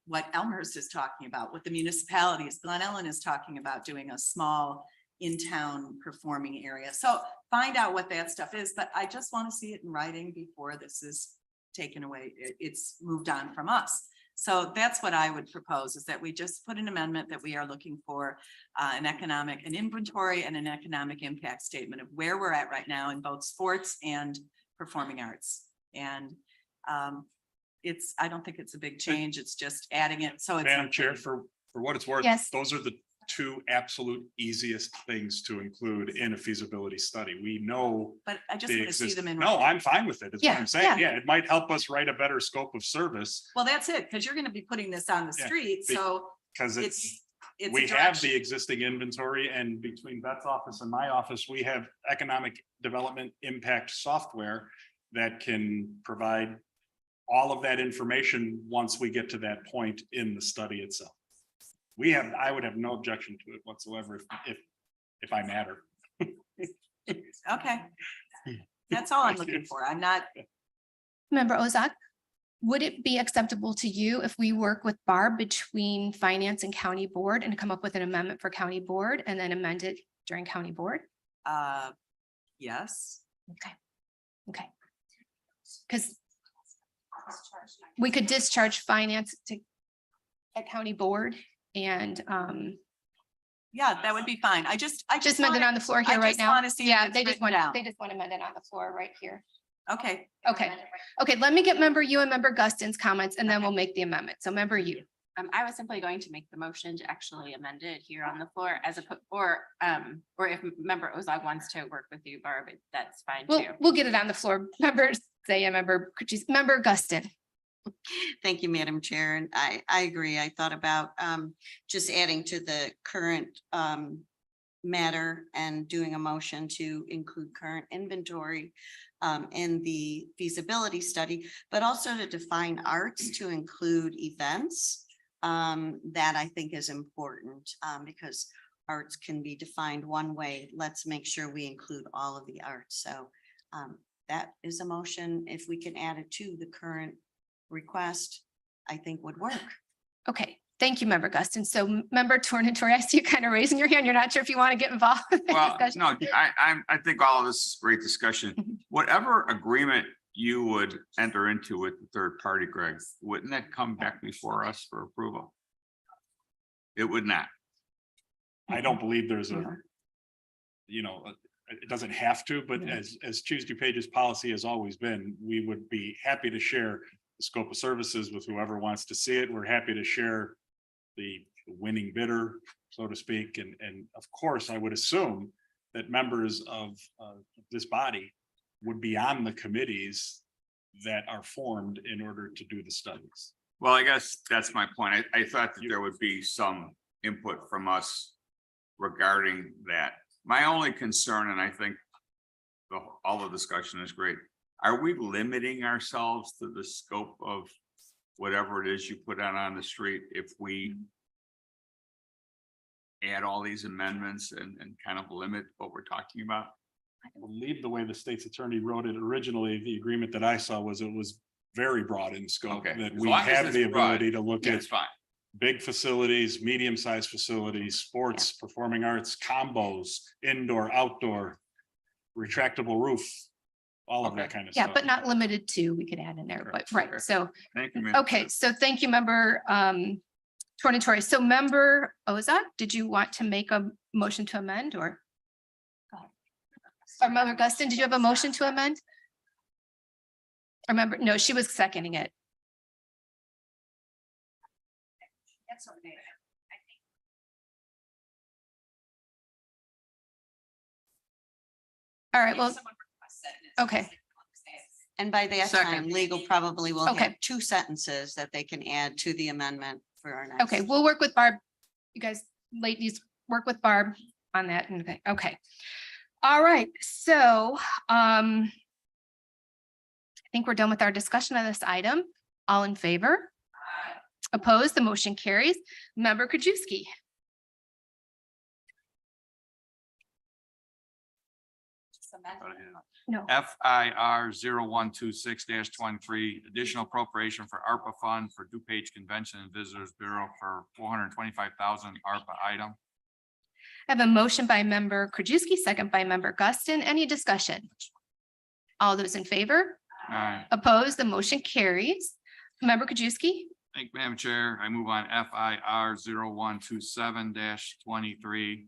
what Elmhurst is talking about, what the municipalities, Glen Ellen is talking about doing a small in-town performing area. So find out what that stuff is, but I just want to see it in writing before this is taken away. It's moved on from us. So that's what I would propose, is that we just put an amendment that we are looking for an inventory and an economic impact statement of where we're at right now in both sports and performing arts. And I don't think it's a big change. It's just adding it. So it's Madam Chair, for what it's worth, Yes. those are the 2 absolute easiest things to include in a feasibility study. We know. But I just they want to see exist. them in. No, I'm fine with it. Is what Yeah, I'm saying. yeah. Yeah, it might help us write a better scope of service, Well, that's it, because you're going to be putting this on the Yeah, street. So because it's a we have direction. the existing inventory, and between Beth's office and my office, we have economic development impact software that can provide all of that information once we get to that point in the study itself. I would have no objection to it whatsoever if I matter. Okay. That's all I'm looking for. I'm not, Member Ozak. would it be acceptable to you if we work with Barb between finance and county board and come up with an amendment for county board and then amend it during county board? Yes. Okay. Okay. Because we could discharge finance to at county board and Yeah, that would be fine. I just just amend it on the floor here right now. Want to see. if Yeah, it's they just written want, down. they just want to amend it on the floor right here. Okay. Okay. Okay, let me get member you and member Guston's comments and then we'll make the amendment. So member you. I was simply going to make the motion to actually amend it here on the floor as a, or if member Ozog wants to work with you, Barb, that's fine too. We'll get it on the floor. Members say, member Guston. Thank you, Madam Chair. And I agree. I thought about just adding to the current matter and doing a motion to include current inventory in the feasibility study, but also to define arts to include events. That I think is important because arts can be defined one way. Let's make sure we include all of the arts. So that is a motion. If we can add it to the current request, I think would work. Okay, thank you, member Guston. So member Tornatori, I see you kind of raising your hand. You're not sure if you want to get involved in the Well, discussion. no, I think all of this is great discussion. Whatever agreement you would enter into with the third party, Greg, wouldn't that come back before us for approval? It would not. I don't believe there's a, it doesn't have to, but as Choose DuPage's policy has always been, we would be happy to share the scope of services with whoever wants to see it. We're happy to share the winning bidder, so to speak. And of course, I would assume that members of this body would be on the committees that are formed in order to do the studies. Well, I guess that's my point. I thought that there would be some input from us regarding that. My only concern, and I think all the discussion is great, are we limiting ourselves to the scope of whatever it is you put out on the street if we add all these amendments and kind of limit what we're talking about? I believe the way the state's attorney wrote it originally, the agreement that I saw was it was very broad in scope, Okay. that As we long as have it's the broad, ability to look at It's fine. big facilities, medium-sized facilities, sports, performing arts, combos, indoor, outdoor, retractable roof, all of that kind of Yeah, stuff. but not limited to, we could add in there, but right. Okay. So, Thank you. Madam okay, Chair. so thank you, member Tornatori. So member Ozog, did you want to make a motion to amend or? Go ahead. Or member Guston, did you have a motion to amend? Or member, no, she was seconding it. That's okay. All right, well, okay. And by that Second. time, legal probably will Okay. have 2 sentences that they can add to the amendment for our next. Okay, we'll work with Barb. You guys, ladies, work with Barb on that. Okay, okay. All right, so I think we're done with our discussion on this item. All in favor? Opposed, the motion carries. Member Krajewski. No. FIR 0126-23, additional appropriation for ARPA fund for DuPage Convention and Visitors Bureau for 425,000 ARPA item. I have a motion by member Krajewski, second by member Guston. Any discussion? All those in favor? Opposed, the motion carries. Member Krajewski. Thank you, Madam Chair. I move on FIR 0127-23.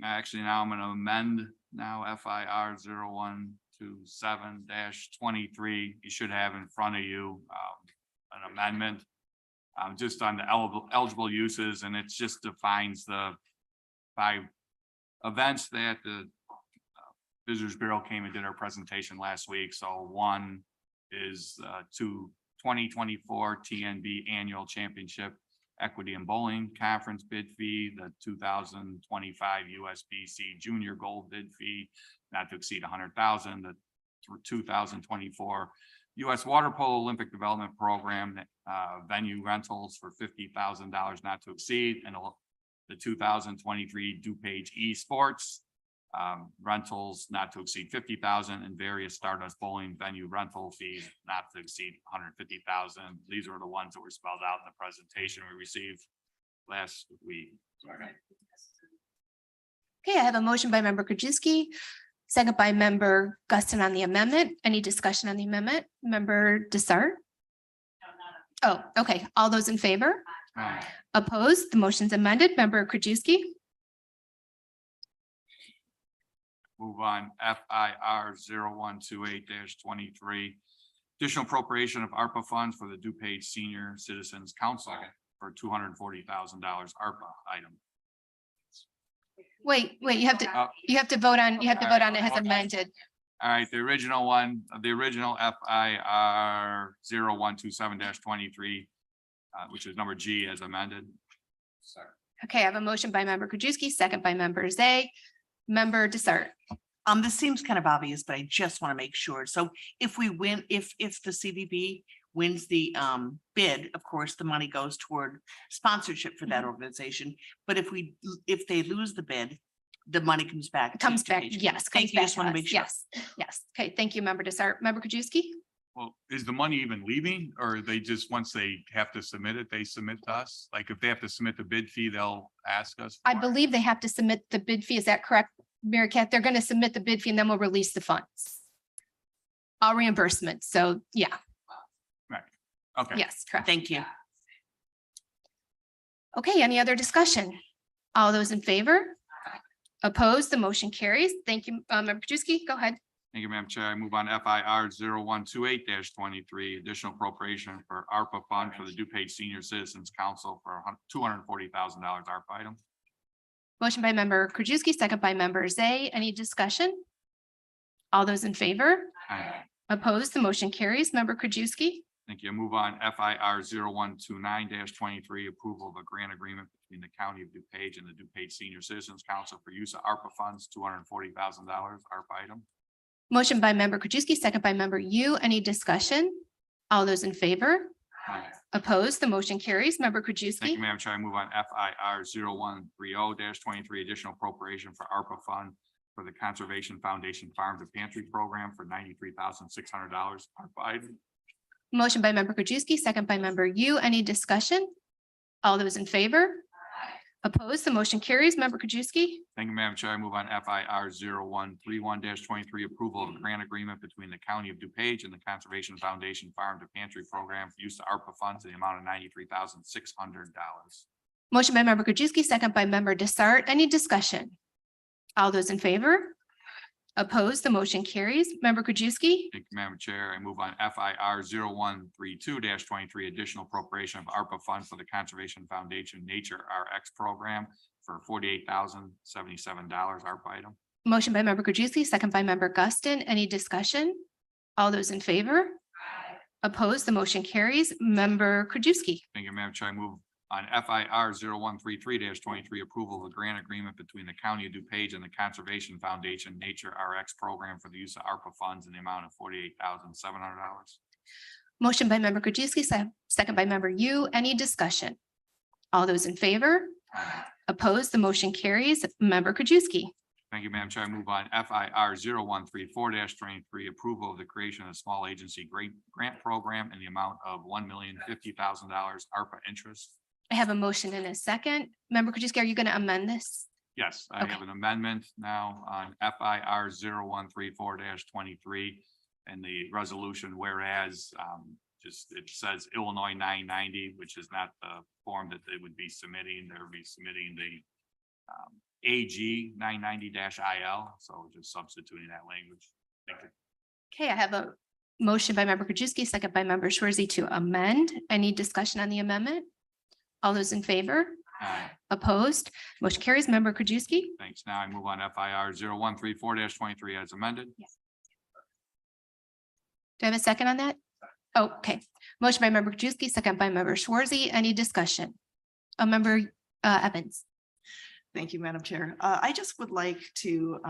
Actually, now I'm going to amend now FIR 0127-23. You should have in front of you an amendment just on the eligible uses, and it just defines the 5 events that the Visitors Bureau came and did our presentation last week. So one is 2024 TNB Annual Championship Equity and Bowling Conference bid fee, the 2025 USBC Junior Gold bid fee, not to exceed 100,000, the 2024 US Water Polo Olympic Development Program venue rentals for $50,000 not to exceed, and the 2023 DuPage Esports rentals not to exceed 50,000 and various Stardust Bowling venue rental fees not to exceed 150,000. These were the ones that were spelled out in the presentation we received last week. Okay, I have a motion by member Krajewski, second by member Guston on the amendment. Any discussion on the amendment? Member Desart? Oh, okay. All those in favor? Aye. Opposed? The motion's amended. Member Krajewski? Move on FIR 0128-23. Additional appropriation of ARPA funds for the DuPage Senior Citizens Council for $240,000 ARPA item. Wait, you have to vote on, it as amended. All right, the original one, the original FIR 0127-23, which is number G as amended. Okay, I have a motion by member Krajewski, second by member Zay. Member Desart. This seems kind of obvious, but I just want to make sure. So if we win, if the CVB wins the bid, of course, the money goes toward sponsorship for that organization. But if they lose the bid, the money comes back. Comes to back, DuPage. yes. Thank comes you. back Just to want to us. make sure. Yes. Okay, thank you, member Desart. Member Krajewski? Well, is the money even leaving or they just, once they have to submit it, they submit to us? Like if they have to submit the bid fee, they'll ask us? I for it? believe they have to submit the bid fee. Is that correct, Mary Kat? They're going to submit the bid fee and then we'll release the funds. All reimbursement. So yeah, Okay. yes, correct. Thank you. Okay, any other discussion? All those in favor? Opposed? The motion carries. Thank you, member Krajewski. Go ahead. Thank you, Madam Chair. I move on FIR 0128-23, additional appropriation for ARPA fund for the DuPage Senior Citizens Council for $240,000 ARPA item. Motion by member Krajewski, second by member Zay. Any discussion? All those in favor? Aye. Opposed? The motion carries. Member Krajewski. Thank you. Move on FIR 0129-23, approval of a grant agreement between the County of DuPage and the DuPage Senior Citizens Council for use of ARPA funds, $240,000 ARPA item. Motion by member Krajewski, second by member Yu. Any discussion? All those in favor? Aye. Opposed? The motion carries. Member Thank Krajewski. you, Madam Chair. I move on FIR 0130-23, additional appropriation for ARPA fund for the Conservation Foundation Farm to Pantry Program for $93,600 ARPA item. Motion by member Krajewski, second by member Yu. Any discussion? All those in favor? Opposed? The motion carries. Member Krajewski. Thank you, Madam Chair. I move on FIR 0131-23, approval of a grant agreement between the County of DuPage and the Conservation Foundation Farm to Pantry Program for use of ARPA funds in the amount of $93,600. Motion by member Krajewski, second by member Desart. Any discussion? All those in favor? Opposed? The motion carries. Member Krajewski. Thank you, Madam Chair. I move on FIR 0132-23, additional appropriation of ARPA fund for the Conservation Foundation Nature RX program for $48,077 ARPA item. Motion by member Krajewski, second by member Guston. Any discussion? All those in favor? Opposed? The motion carries. Member Krajewski. Thank you, Madam Chair. I move on FIR 0133-23, approval of a grant agreement between the County of DuPage and the Conservation Foundation Nature RX program for the use of ARPA funds in the amount of $48,700. Motion by member Krajewski, second by member Yu. Any discussion? All those in favor? Opposed? The motion carries. Member Krajewski. Thank you, Madam Chair. I move on FIR 0134-23, approval of the creation of a small agency grant program in the amount of $1,050,000 ARPA interest. I have a motion in a second. Member Krajewski, are you going to amend this? Yes, I have an amendment now on FIR 0134-23 and the resolution, whereas just it says Illinois 990, which is not the form that they would be submitting. They would be submitting the AG 990-IL, so just substituting that language. Thank you. Okay, I have a motion by member Krajewski, second by member Schwerzy to amend. Any discussion on the amendment? All those in favor? Aye. Opposed? Motion carries. Member Krajewski. Thanks. Now I move on FIR 0134-23 as amended. Do I have a second on that? Oh, okay. Motion by member Krajewski, second by member Schwerzy. Any discussion? A member Evans. Thank you, Madam Chair. I just would like to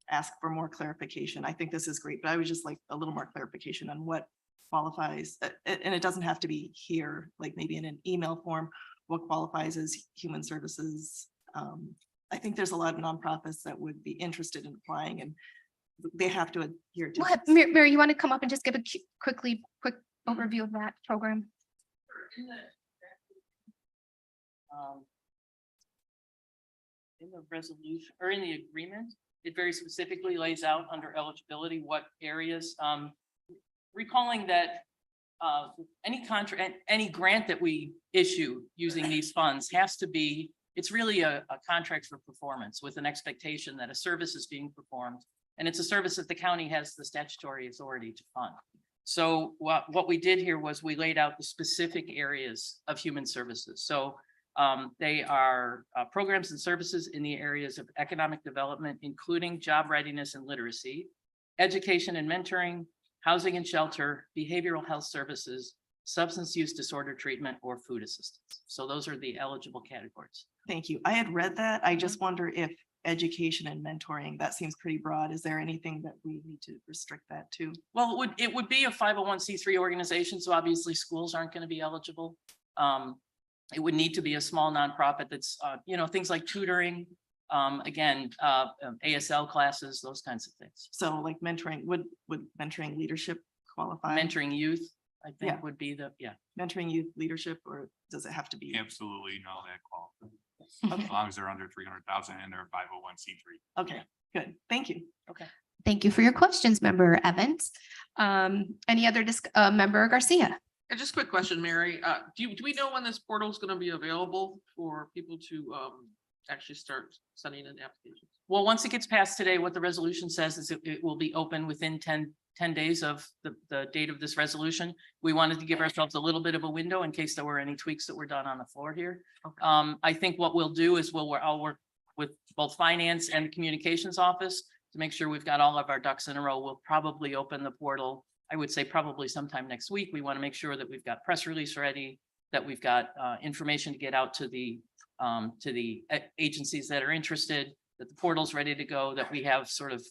ask for more clarification. I think this is great, but I would just like a little more clarification on what qualifies, and it doesn't have to be here, like maybe in an email form, what qualifies as human services I think there's a lot of nonprofits that would be interested in applying and they have to adhere to. What, Mary, you want to come up and just give a quick overview of that program? In the resolution or in the agreement, it very specifically lays out under eligibility what areas, recalling that any contract, any grant that we issue using these funds has to be, it's really a contract for performance with an expectation that a service is being performed. And it's a service that the county has the statutory authority to fund. So what we did here was we laid out the specific areas of human services. So they are programs and services in the areas of economic development, including job readiness and literacy, education and mentoring, housing and shelter, behavioral health services, substance use disorder treatment, or food assistance. So those are the eligible categories. Thank you. I had read that. I just wonder if education and mentoring, that seems pretty broad. Is there anything that we need to restrict that to? Well, it would be a 501c3 organization, so obviously schools aren't going to be eligible. It would need to be a small nonprofit that's, things like tutoring, ASL classes, those kinds of things. So like mentoring, would mentoring leadership qualify? Mentoring youth, I think would be Mentoring youth leadership, or does it have to be? Absolutely, no, that qualifies. As long as they're under 300,000 and they're 501c3. Okay, good. Thank you. Okay. Thank you for your questions, Member Evans. Any other Member Garcia? Just a quick question, Mary. Do we know when this portal is going to be available for people to actually start sending in applications? Well, once it gets passed today, what the resolution says is it will be open within 10 days of the date of this resolution. We wanted to give ourselves a little bit of a window in case there were any tweaks that were done on the floor here. Okay. I think what we'll do is I'll work with both finance and the communications office to make sure we've got all of our ducks in a row. We'll probably open the portal, I would say probably sometime next week. We want to make sure that we've got press release ready, that we've got information to get out to the agencies that are interested, that the portal's ready to go, that we have sort of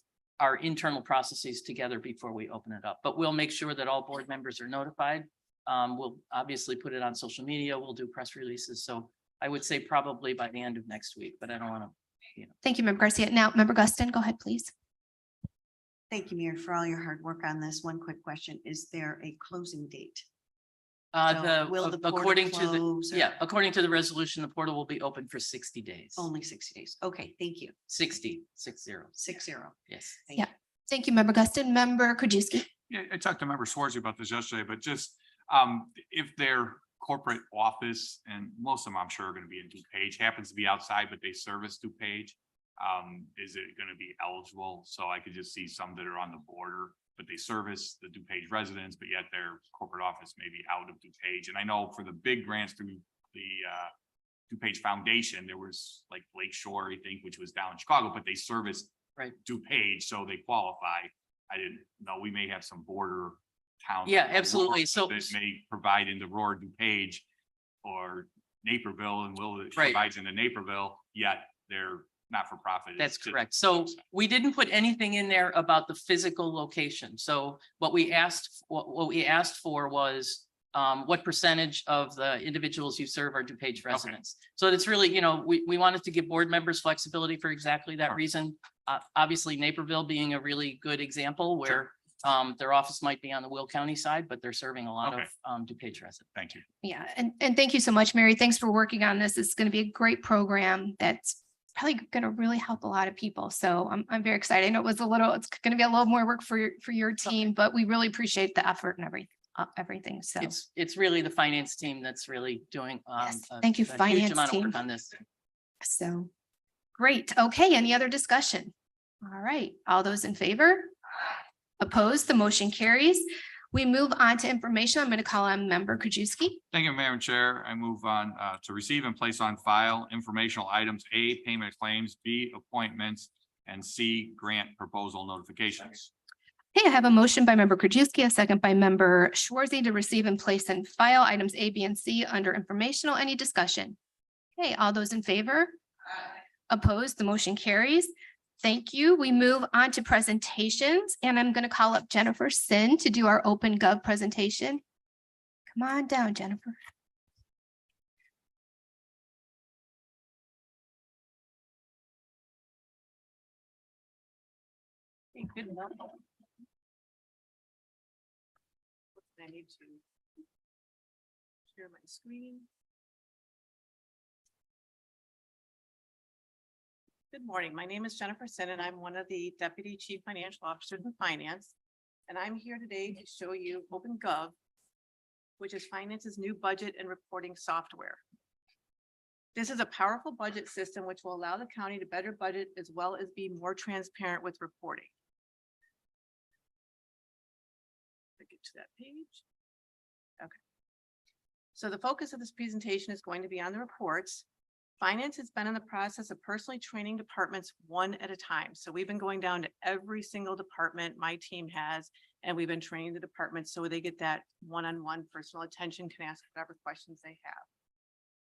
our internal processes together before we open it up. But we'll make sure that all board members are notified. We'll obviously put it on social media. We'll do press releases. So I would say probably by the end of next week, but I don't want to, Thank you, Member Garcia. Now, Member Guston, go ahead, please. Thank you, Mayor, for all your hard work on this. One quick question. Is there a closing date? Will the portal according close, to according to the resolution, the portal will be open for 60 days. Only 60 days. Okay, thank you. 60. 60. Yes. Thank Yeah. Thank you, Member Guston. Member Krajewski. Yeah, I talked to Member Swarzy about this yesterday, but just if their corporate office, and most of them I'm sure are going to be in DuPage, happens to be outside, but they service DuPage, is it going to be eligible? So I could just see some that are on the border, but they service the DuPage residents, but yet their corporate office may be out of DuPage. And I know for the big grants through the DuPage Foundation, there was like Lake Shore, I think, which was down in Chicago, but they service DuPage, so they qualify. I didn't know, we may have some border towns. Yeah, absolutely. So that may provide in the Roar DuPage or Naperville, and provides in the Naperville, yet they're not for profit. That's correct. So we didn't put anything in there about the physical location. So what we asked for was what percentage of the individuals you serve are DuPage residents. Okay. So it's really, we wanted to give board members flexibility for exactly that reason. Obviously Naperville being a really good example where their office might be on the Will County side, but they're serving a lot of DuPage residents. Thank you. Yeah, and thank you so much, Mary. Thanks for working on this. It's going to be a great program that's probably going to really help a lot of people. So I'm very excited. I know it's going to be a little more work for your team, but we really appreciate the effort and everything. So it's really the finance team that's really doing thank you, a huge finance amount team, of work on this. So great. Okay, any other discussion? All right, all those in favor? Opposed? The motion carries. We move on to information. I'm going to call on Member Krajewski. Thank you, Madam Chair. I move on to receive and place on file informational items: A, payment of claims; B, appointments; and C, grant proposal notifications. Okay, I have a motion by Member Krajewski, a second by Member Schwarzy to receive and place in file items A, B, and C under informational. Any discussion? Okay, all those in favor? Opposed? The motion carries. Thank you. We move on to presentations, and I'm going to call up Jennifer Sin to do our Open Gov presentation. Come on down, Jennifer. Good morning. I need to share my screen. Good morning. My name is Jennifer Sin, and I'm one of the Deputy Chief Financial Officers in Finance. And I'm here today to show you OpenGov, which is Finance's new budget and reporting software. This is a powerful budget system which will allow the county to better budget as well as be more transparent with reporting. Get to that page. Okay. So the focus of this presentation is going to be on the reports. Finance has been in the process of personally training departments one at a time. So we've been going down to every single department my team has, and we've been training the departments so they get that one-on-one personal attention, can ask whatever questions they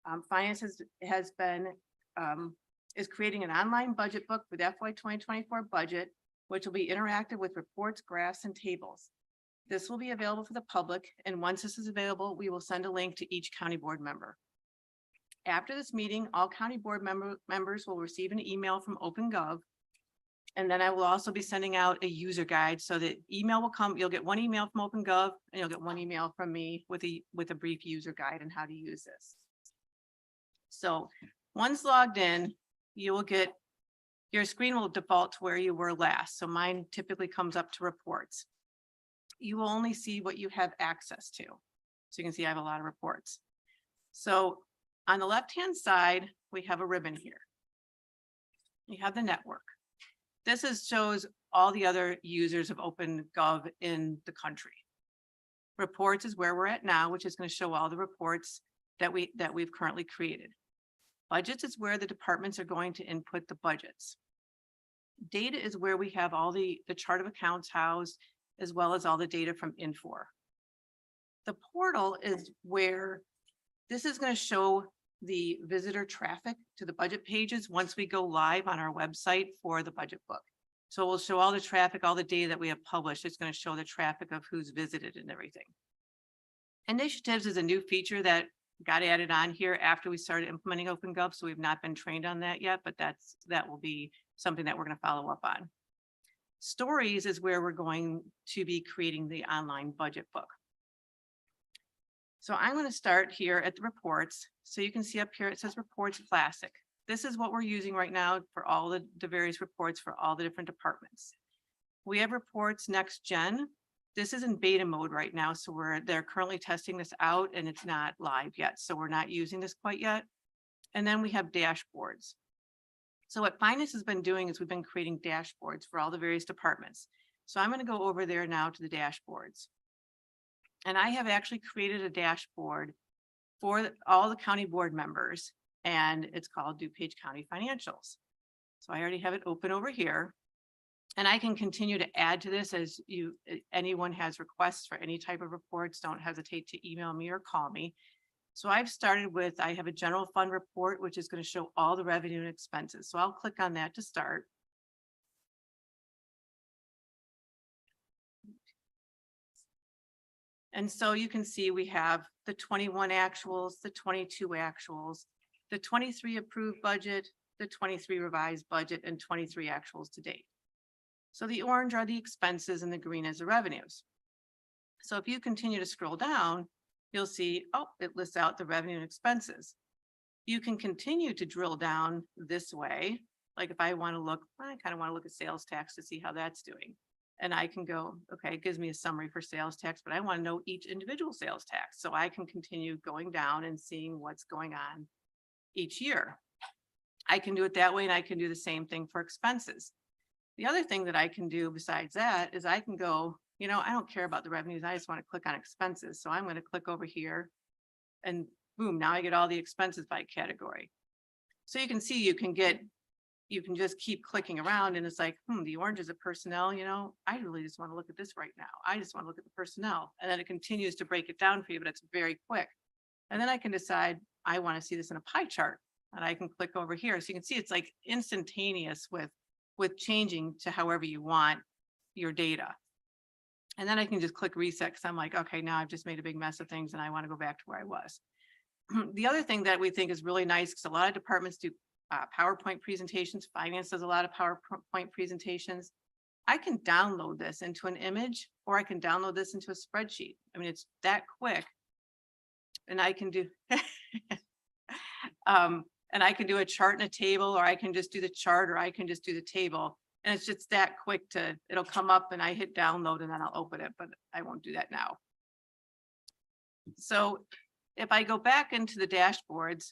have. Finance is creating an online budget book with FY 2024 budget, which will be interactive with reports, graphs, and tables. This will be available for the public, and once this is available, we will send a link to each county board member. After this meeting, all county board members will receive an email from OpenGov. And then I will also be sending out a user guide so that email will come. You'll get one email from OpenGov and you'll get one email from me with a brief user guide on how to use this. So once logged in, you will get, your screen will default to where you were last. So mine typically comes up to reports. You will only see what you have access to. So you can see I have a lot of reports. So on the left-hand side, we have a ribbon here. You have the network. This shows all the other users of OpenGov in the country. Reports is where we're at now, which is going to show all the reports that we've currently created. Budgets is where the departments are going to input the budgets. Data is where we have all the chart of accounts housed, as well as all the data from Infor. The portal is where this is going to show the visitor traffic to the budget pages once we go live on our website for the budget book. So we'll show all the traffic, all the data that we have published. It's going to show the traffic of who's visited and everything. Initiatives is a new feature that got added on here after we started implementing OpenGov. So we've not been trained on that yet, but that will be something that we're going to follow up on. Stories is where we're going to be creating the online budget book. So I'm going to start here at the reports. So you can see up here, it says Reports Classic. This is what we're using right now for all the various reports for all the different departments. We have Reports Next Gen. This is in beta mode right now. So they're currently testing this out and it's not live yet. So we're not using this quite yet. And then we have dashboards. So what Finance has been doing is we've been creating dashboards for all the various departments. So I'm going to go over there now to the dashboards. And I have actually created a dashboard for all the county board members, and it's called DuPage County Financials. So I already have it open over here, and I can continue to add to this as anyone has requests for any type of reports. Don't hesitate to email me or call me. So I've started with, I have a general fund report, which is going to show all the revenue and expenses. So I'll click on that to start. And so you can see we have the 21 actuals, the 22 actuals, the 23 approved budget, the 23 revised budget, and 23 actuals to date. So the orange are the expenses and the green is the revenues. So if you continue to scroll down, you'll see, oh, it lists out the revenue and expenses. You can continue to drill down this way. Like if I want to look, I kind of want to look at sales tax to see how that's doing. And I can go, okay, it gives me a summary for sales tax, but I want to know each individual sales tax. So I can continue going down and seeing what's going on each year. I can do it that way, and I can do the same thing for expenses. The other thing that I can do besides that is I can go, I don't care about the revenues. I just want to click on expenses. So I'm going to click over here and boom, now I get all the expenses by category. So you can see you can just keep clicking around and it's like, the orange is a personnel, I really just want to look at this right now. I just want to look at the personnel. And then it continues to break it down for you, but it's very quick. And then I can decide I want to see this in a pie chart and I can click over here. So you can see it's like instantaneous with changing to however you want your data. And then I can just click reset because I'm like, okay, now I've just made a big mess of things and I want to go back to where I was. The other thing that we think is really nice, because a lot of departments do PowerPoint presentations. Finance does a lot of PowerPoint presentations. I can download this into an image, or I can download this into a spreadsheet. I mean, it's that quick. And I can do, and I can do a chart and a table, or I can just do the chart, or I can just do the table. And it's just that quick to, it'll come up and I hit download and then I'll open it, but I won't do that now. So if I go back into the dashboards,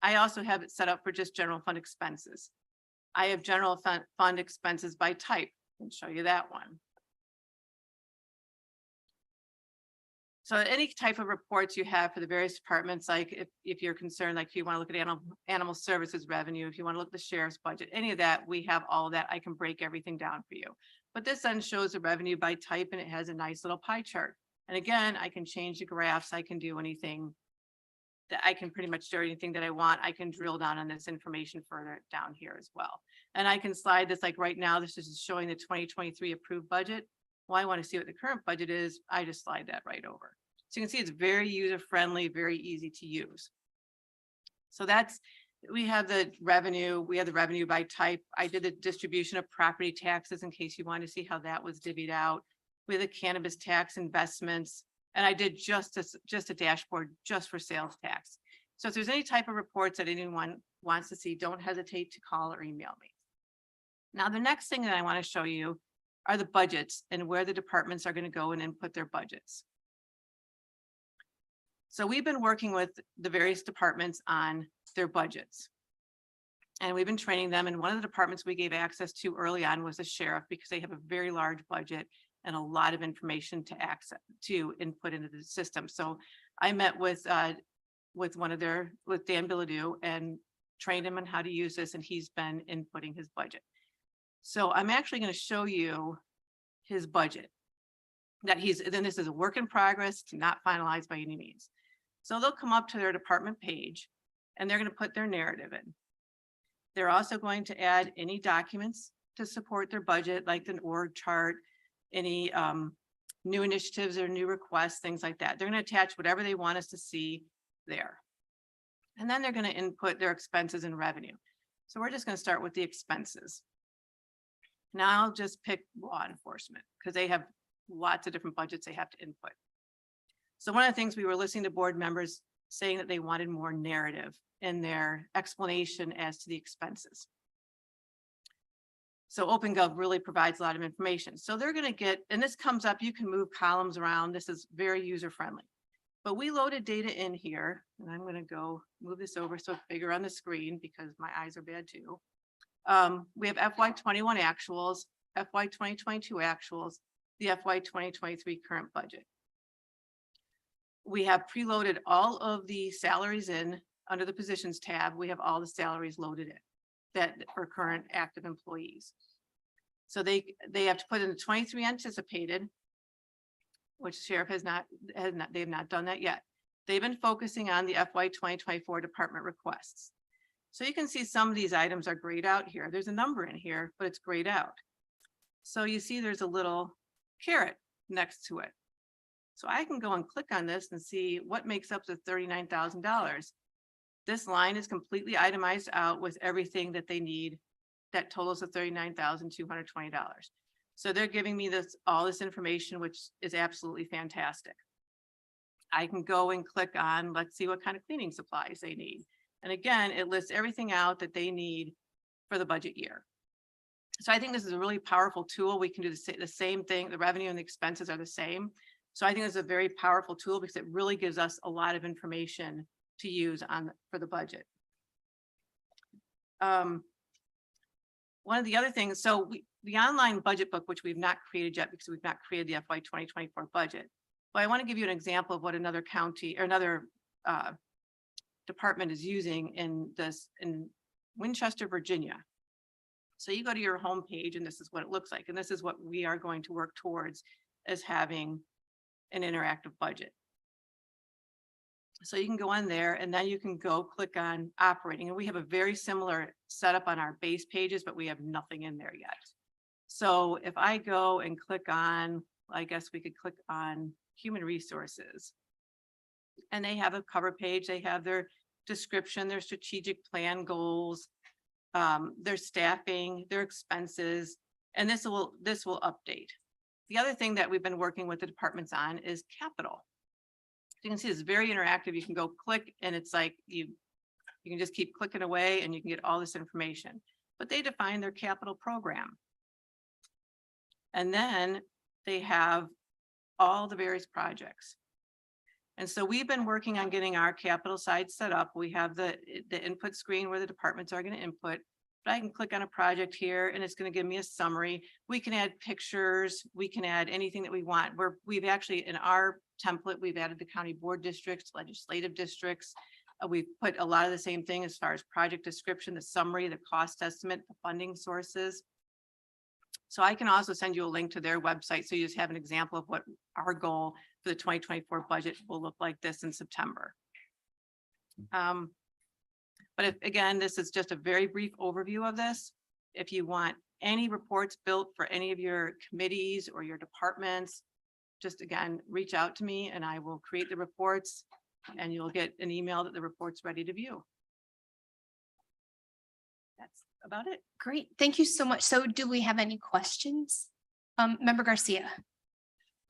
I also have it set up for just general fund expenses. I have general fund expenses by type. I can show you that one. So any type of reports you have for the various departments, like if you're concerned, like if you want to look at animal services revenue, if you want to look at the sheriff's budget, any of that, we have all of that. I can break everything down for you. But this then shows the revenue by type, and it has a nice little pie chart. And again, I can change the graphs. I can do anything that I can pretty much do anything that I want. I can drill down on this information further down here as well. And I can slide this, like right now, this is showing the 2023 approved budget. Well, I want to see what the current budget is. I just slide that right over. So you can see it's very user-friendly, very easy to use. So that's, we have the revenue, we have the revenue by type. I did the distribution of property taxes in case you want to see how that was divvied out. We have the cannabis tax investments, and I did just a dashboard just for sales tax. So if there's any type of reports that anyone wants to see, don't hesitate to call or email me. Now, the next thing that I want to show you are the budgets and where the departments are going to go and input their budgets. So we've been working with the various departments on their budgets. And we've been training them. And one of the departments we gave access to early on was the sheriff, because they have a very large budget and a lot of information to access, to input into the system. So I met with Dan Bilodeau and trained him on how to use this, and he's been inputting his budget. So I'm actually going to show you his budget then this is a work in progress, not finalized by any means. So they'll come up to their department page and they're going to put their narrative in. They're also going to add any documents to support their budget, like an org chart, any new initiatives or new requests, things like that. They're going to attach whatever they want us to see there. And then they're going to input their expenses and revenue. So we're just going to start with the expenses. Now I'll just pick law enforcement because they have lots of different budgets they have to input. So one of the things we were listening to board members saying that they wanted more narrative in their explanation as to the expenses. So OpenGov really provides a lot of information. So they're going to get, and this comes up, you can move columns around. This is very user friendly. But we loaded data in here, and I'm going to go move this over so it's bigger on the screen because my eyes are bad too. We have FY21 actuals, FY 2022 actuals, the FY 2023 current budget. We have preloaded all of the salaries in under the positions tab. We have all the salaries loaded in that for current active employees. So they have to put in the 23 anticipated, which the sheriff they have not done that yet. They've been focusing on the FY 2024 department requests. So you can see some of these items are grayed out here. There's a number in here, but it's grayed out. So you see there's a little caret next to it. So I can go and click on this and see what makes up the $39,000. This line is completely itemized out with everything that they need. That totals of $39,220. So they're giving me all this information, which is absolutely fantastic. I can go and click on, let's see what kind of cleaning supplies they need. And again, it lists everything out that they need for the budget year. So I think this is a really powerful tool. We can do the same thing. The revenue and the expenses are the same. So I think it's a very powerful tool because it really gives us a lot of information to use for the budget. One of the other things, so the online budget book, which we've not created yet because we've not created the FY 2024 budget. But I want to give you an example of what another county or another department is using in Winchester, Virginia. So you go to your home page and this is what it looks like. And this is what we are going to work towards as having an interactive budget. So you can go on there and then you can go click on operating. And we have a very similar setup on our base pages, but we have nothing in there yet. So if I go and click on, I guess we could click on human resources. And they have a cover page. They have their description, their strategic plan goals, their staffing, their expenses, And this will update. The other thing that we've been working with the departments on is capital. You can see it's very interactive. You can go click and it's like you can just keep clicking away and you can get all this information. But they define their capital program. And then they have all the various projects. And so we've been working on getting our capital side set up. We have the input screen where the departments are going to input. But I can click on a project here and it's going to give me a summary. We can add pictures. We can add anything that we want. We've actually, in our template, we've added the county board districts, legislative districts. We've put a lot of the same thing as far as project description, the summary, the cost estimate, the funding sources. So I can also send you a link to their website. So you just have an example of what our goal for the 2024 budget will look like this in September. But if, again, this is just a very brief overview of this. If you want any reports built for any of your committees or your departments, just again, reach out to me and I will create the reports and you'll get an email that the report's ready to view. That's about it. Great. Thank you so much. So do we have any questions? Member Garcia.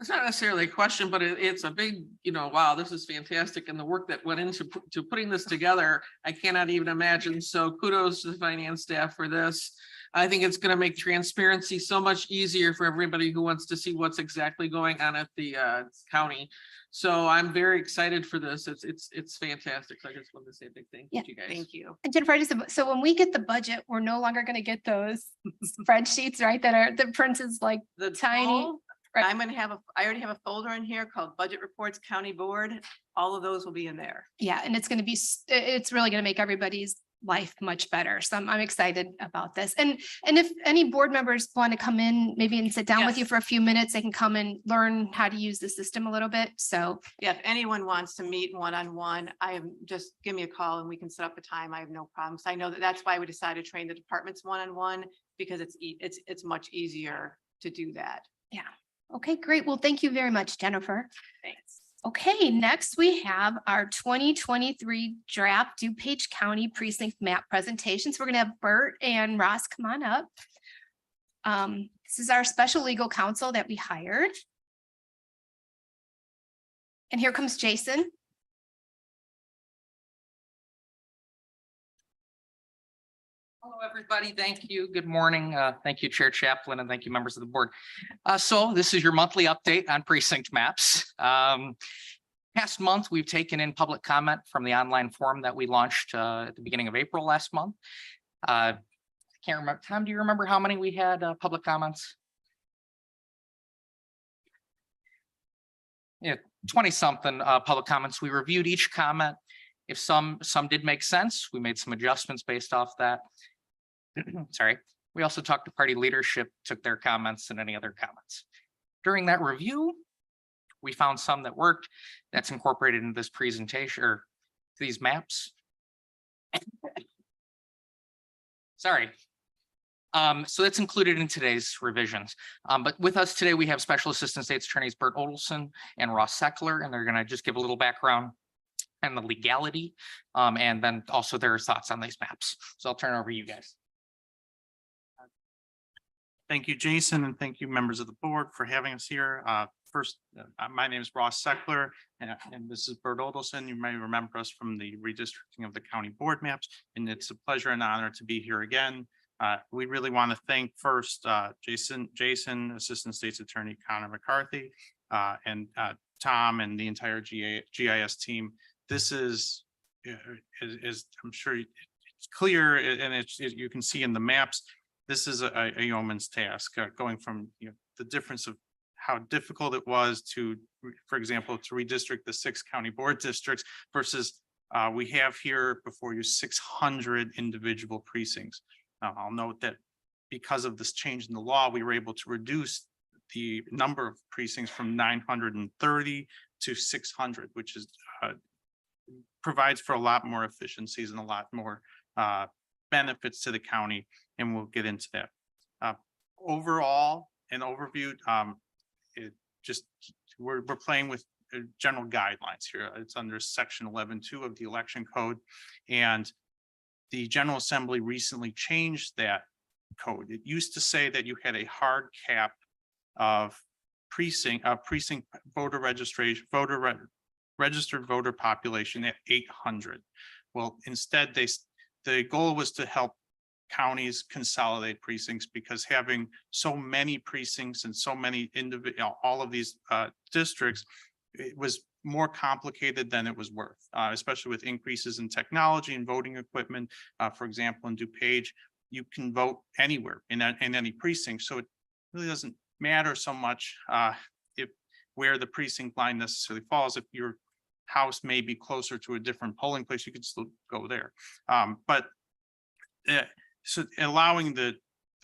It's not necessarily a question, but it's a big, wow, this is fantastic. And the work that went into to putting this together, I cannot even imagine. So kudos to the finance staff for this. I think it's going to make transparency so much easier for everybody who wants to see what's exactly going on at the county. So I'm very excited for this. It's fantastic. So I just wanted to say a big thank you to you guys. Thank you. And Jennifer, so when we get the budget, we're no longer going to get those spreadsheets, right? The print is like The tiny. goal, I'm going to I already have a folder in here called Budget Reports County Board. All of those will be in there. Yeah, and it's going to be, it's really going to make everybody's life much better. So I'm excited about this. And if any board members want to come in, maybe and sit down with you Yes. for a few minutes, they can come and learn how to use the system a little bit. So Yeah, if anyone wants to meet one-on-one, just give me a call and we can set up a time. I have no problems. I know that's why we decided to train the departments one-on-one because it's much easier to do that. yeah. Okay, great. Well, thank you very much, Jennifer. Thanks. Okay, next we have our 2023 draft DuPage County precinct map presentations. We're gonna have Bert and Ross come on up. This is our special legal counsel that we hired. And here comes Jason. Hello, everybody. Thank you. Good morning. Thank you, Chair Chaplin, and thank you, members of the board. So this is your monthly update on precinct maps. Past month, we've taken in public comment from the online forum that we launched at the beginning of April last month. I can't remember. Tom, do you remember how many we had public comments? Yeah, 20 something public comments. We reviewed each comment. If some did make sense, we made some adjustments based off that. Sorry. We also talked to party leadership, took their comments and any other comments. During that review, we found some that worked. That's incorporated in this presentation or these maps. Sorry. So that's included in today's revisions. But with us today, we have Special Assistant State's Attorneys Bert Odelson and Ross Seckler, and they're going to just give a little background and the legality, and then also their thoughts on these maps. So I'll turn it over to you guys. Thank you, Jason, and thank you, members of the board, for having us here. First, my name is Ross Seckler, and this is Bert Odelson. You may remember us from the redistricting of the county board maps, and it's a pleasure and honor to be here again. We really want to thank first Jason, Assistant State's Attorney Connor McCarthy, and Tom and the entire GIS team. This is I'm sure it's clear, and you can see in the maps. This is a yeoman's task, going from the difference of how difficult it was to, for example, to redistrict the 6 county board districts versus we have here before you 600 individual precincts. Now, I'll note that because of this change in the law, we were able to reduce the number of precincts from 930 to 600, which is provides for a lot more efficiencies and a lot more benefits to the county, and we'll get into that. Overall, an overview, we're playing with general guidelines here. It's under section 11.2 of the election code, and the General Assembly recently changed that code. It used to say that you had a hard cap of precinct voter registration, registered voter population at 800. Well, instead, the goal was to help counties consolidate precincts, because having so many precincts and so many all of these districts, it was more complicated than it was worth, especially with increases in technology and voting equipment. For example, in DuPage, you can vote anywhere in any precinct. So it really doesn't matter so much where the precinct line necessarily falls. If your house may be closer to a different polling place, you could still go there. So allowing the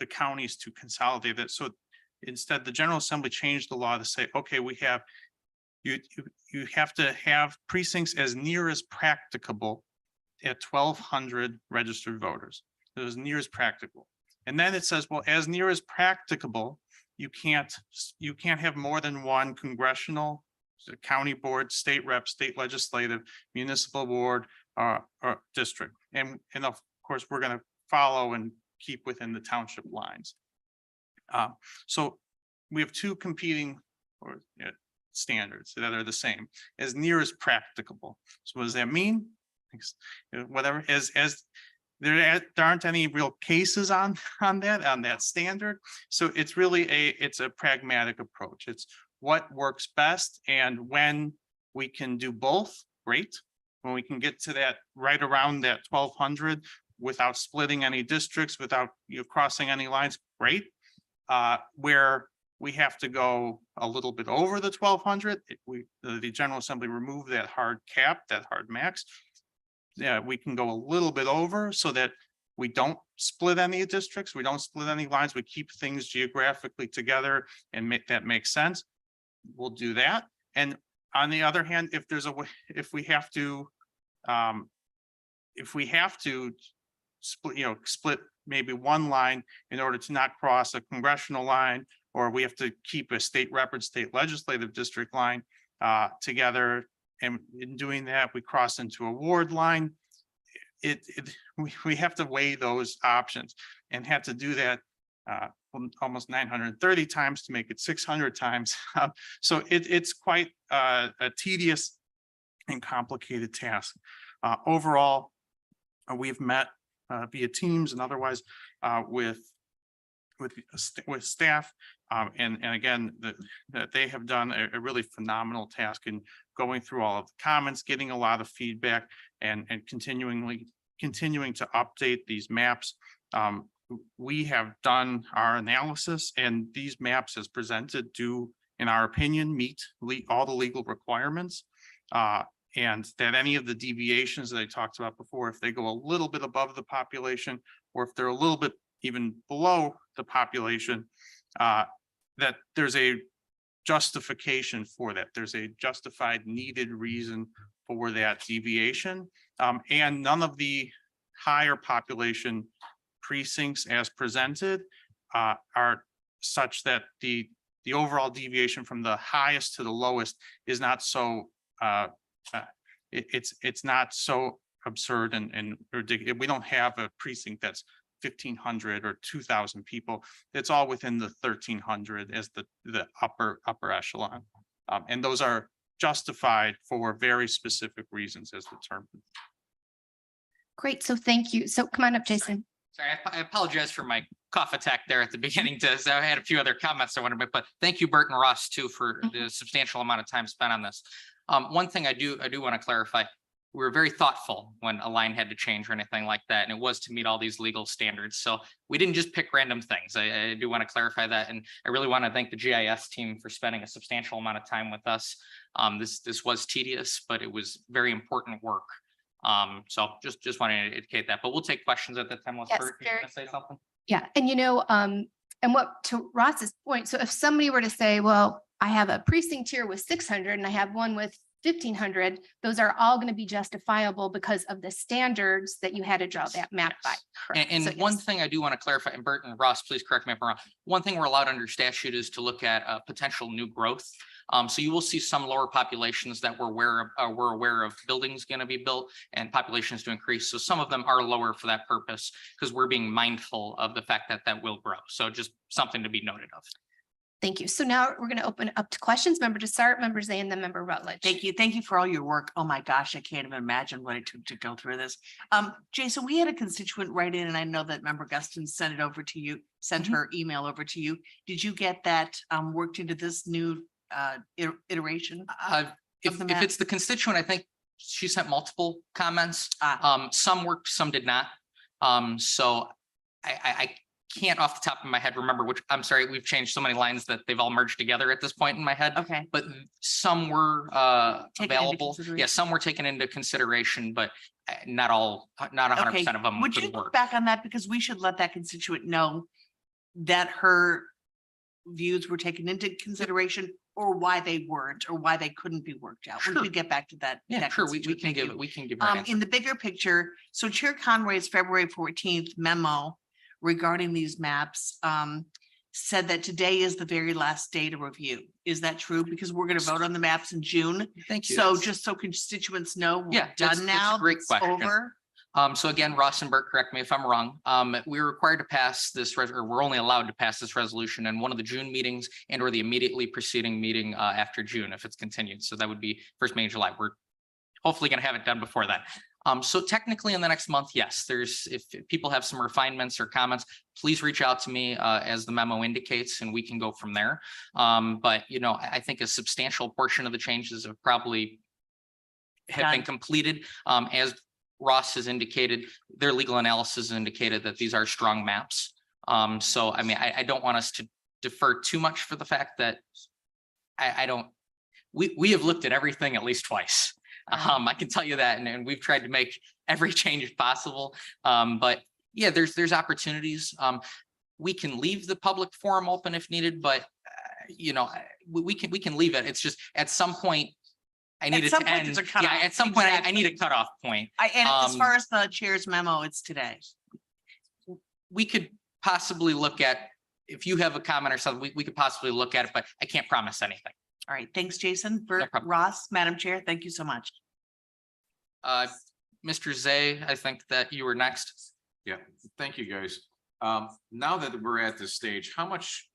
counties to consolidate that. So instead, the General Assembly changed the law to say, okay, you have to have precincts as near as practicable at 1,200 registered voters. As near as practical. And then it says, well, as near as practicable, you can't have more than one congressional, county board, state rep, state legislative, municipal board, or district. And of course, we're going to follow and keep within the township lines. So we have two competing standards that are the same, as near as practicable. So what does that mean? Whatever, as there aren't any real cases on that standard. So it's really it's a pragmatic approach. It's what works best, and when we can do both, great. When we can get to that right around that 1,200 without splitting any districts, without crossing any lines, great. Where we have to go a little bit over the 1,200, the General Assembly removed that hard cap, that hard max. Yeah, we can go a little bit over so that we don't split any districts, we don't split any lines, we keep things geographically together and that makes sense. We'll do that. And on the other hand, if there's a way, if we have to split maybe one line in order to not cross a congressional line, or we have to keep a state rep and state legislative district line together. And in doing that, we cross into a ward line. We have to weigh those options and had to do that almost 930 times to make it 600 times. So it's quite a tedious and complicated task. Overall, we've met via Teams and otherwise with staff. And again, that they have done a really phenomenal task in going through all of the comments, getting a lot of feedback, and continuing to update these maps. We have done our analysis, and these maps as presented do, in our opinion, meet all the legal requirements. And that any of the deviations that I talked about before, if they go a little bit above the population, or if they're a little bit even below the population, that there's a justification for that. There's a justified needed reason for that deviation. And none of the higher population precincts as presented are such that the overall deviation from the highest to the lowest is not so it's not so absurd and ridiculous. We don't have a precinct that's 1,500 or 2,000 people. It's all within the 1,300 as the upper echelon. And those are justified for very specific reasons as determined. Great, so thank you. So come on up, Jason. Sorry, I apologize for my cough attack there at the beginning. So I had a few other comments I wanted to make, but thank you, Bert and Russ, too, for the substantial amount of time spent on this. One thing I do want to clarify. We were very thoughtful when a line had to change or anything like that, and it was to meet all these legal standards. So we didn't just pick random things. I do want to clarify that, and I really want to thank the GIS team for spending a substantial amount of time with us. This was tedious, but it was very important work. So just wanted to indicate that. But we'll take questions at that time. Let's say something. Yeah, and and what to Ross's point. So if somebody were to say, well, I have a precinct here with 600 and I have one with 1,500, those are all going to be justifiable because of the standards that you had to draw that map by. Correct. And So one yes. thing I do want to clarify, and Bert and Ross, please correct me if I'm wrong. One thing we're allowed under statute is to look at potential new growth. So you will see some lower populations that we're aware of buildings going to be built and populations to increase. So some of them are lower for that purpose because we're being mindful of the fact that that will grow. So just something to be noted of. Thank you. So now we're going to open up to questions. Member Desart, Member Zay, and then Member Rutledge. Thank you. Thank you for all your work. Oh my gosh, I can't even imagine what it took to go through this. Jason, we had a constituent write in, and I know that Member Guston sent it over to you, sent her email over to you. Did you get that worked into this new iteration? If it's the constituent, I think she sent multiple comments. Some worked, some did not. So I can't off the top of my head remember which. I'm sorry, we've changed so many lines that they've all merged together at this point in my head. Okay. But some were available. Yeah, consideration. some were taken into consideration, but not all, not 100% of them Would you could look work. back on that? Because we should let that constituent know that her views were taken into consideration, or why they weren't, or why they couldn't be worked out. We Sure. could get back to that. Yeah, that sure. We constituent. can Thank give you. it. We can give her an answer. In the bigger picture, so Chair Conway's February 14th memo regarding these maps said that today is the very last day to review. Is that true? Because we're going to vote on the maps in June. Thank you. So just so constituents know, we're Yeah, that's done a now. great It's question. over. So again, Ross and Bert, correct me if I'm wrong. We're required to pass this, or we're only allowed to pass this resolution in one of the June meetings and or the immediately preceding meeting after June if it's continued. So that would be first meeting in July. We're hopefully going to have it done before that. So technically in the next month, yes, if people have some refinements or comments, please reach out to me as the memo indicates, and we can go from there. But I think a substantial portion of the changes have probably been completed. As Ross has indicated, their legal analysis has indicated that these are strong maps. So I mean, I don't want us to defer too much for the fact that we have looked at everything at least twice. I can tell you that, and we've tried to make every change possible. But yeah, there's opportunities. We can leave the public forum open if needed, but we can leave it. It's just at some point I need it to end. Yeah, at some point I need a cutoff point. And as far as the chair's memo, it's today. We could possibly look at, if you have a comment or something, we could possibly look at it, but I can't promise anything. All right, thanks, Jason. Bert, Ross, Madam Chair, thank you so much. Mr. Zay, I think that you were next. Yeah, thank you, guys. Now that we're at this stage, how much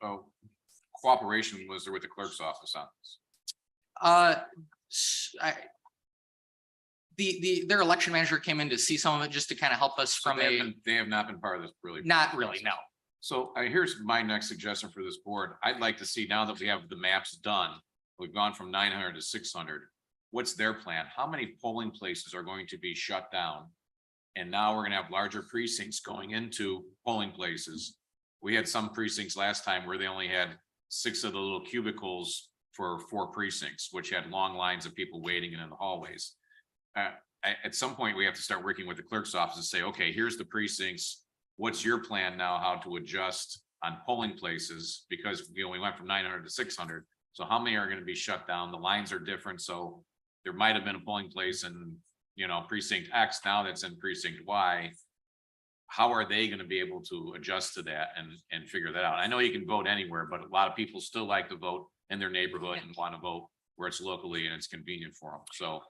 cooperation was there with the clerk's office on this? Their election manager came in to see some of it just to kind of help us So they have not been part of this really. Not really, no. So here's my next suggestion for this board. I'd like to see, now that we have the maps done, we've gone from 900 to 600. What's their plan? How many polling places are going to be shut down? And now we're gonna have larger precincts going into polling places. We had some precincts last time where they only had 6 of the little cubicles for 4 precincts, which had long lines of people waiting in the hallways. At some point, we have to start working with the clerk's office and say, okay, here's the precincts. What's your plan now, how to adjust on polling places? Because we went from 900 to 600. So how many are going to be shut down? The lines are different. So there might have been a polling place in, precinct X, now that's in precinct Y. How are they going to be able to adjust to that and figure that out? I know you can vote anywhere, but a lot of people still like to vote in their neighborhood and want to vote where it's locally and it's convenient for them. So.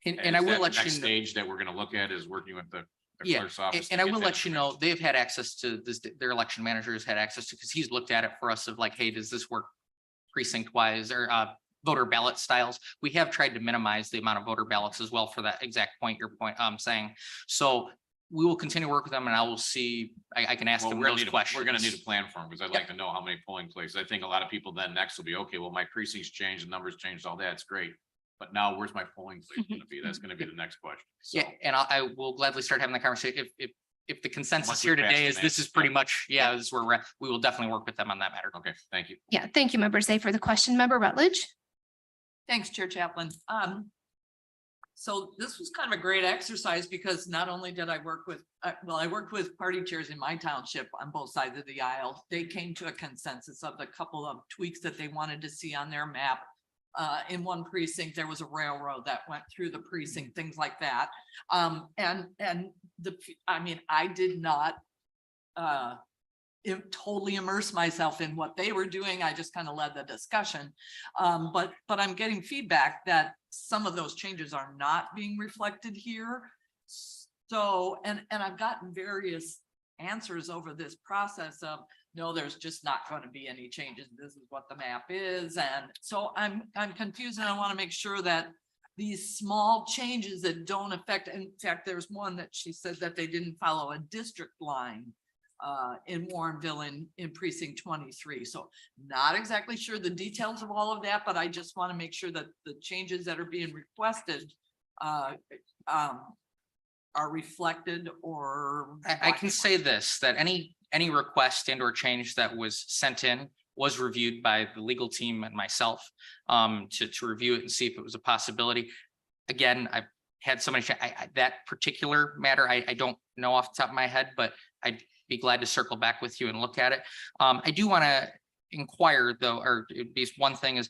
And I will let you know. Next stage that we're going to look at is working with the Yeah, clerk's office. and I will let you know, they've had access to this, their election manager has had access to, because he's looked at it for us of like, hey, does this work precinct wise or voter ballot styles? We have tried to minimize the amount of voter ballots as well for that exact point you're saying. So we will continue to work with them, and I will see, I can ask them those questions. We're going to need a plan for them, because I'd like to know how many polling places. I think a lot of people then next will be, okay, well, my precincts changed, the numbers changed, all that, it's great. But now where's my polling place going to be? That's going to be the next question. So, Yeah, and I will gladly start having the conversation. If the consensus Once we here pass today the is this maps, is pretty much, yeah, this is where we're at, we will definitely work with them on that matter. Okay, thank you. Yeah, thank you, Member Zay, for the question. Member Rutledge. Thanks, Chair Chaplin. So this was kind of a great exercise, because not only did I work with, I worked with party chairs in my township on both sides of the aisle. They came to a consensus of the couple of tweaks that they wanted to see on their map. in one precinct, there was a railroad that went through the precinct, things like that. And I mean, I did not totally immerse myself in what they were doing. I just kind of led the discussion. But I'm getting feedback that some of those changes are not being reflected here. So, and I've gotten various answers over this process of, no, there's just not going to be any changes. This is what the map is. And so I'm confused, and I want to make sure that these small changes that don't affect, in fact, there's one that she said that they didn't follow a district line in Warrenville in precinct 23. So not exactly sure the details of all of that, but I just want to make sure that the changes that are being requested are reflected. Or I can say this, that any request and or change that was sent in was reviewed by the legal team and myself to review it and see if it was a possibility. Again, I've had so many, that particular matter, I don't know off the top of my head, but I'd be glad to circle back with you and look at it. I do want to inquire though, or it'd be one thing is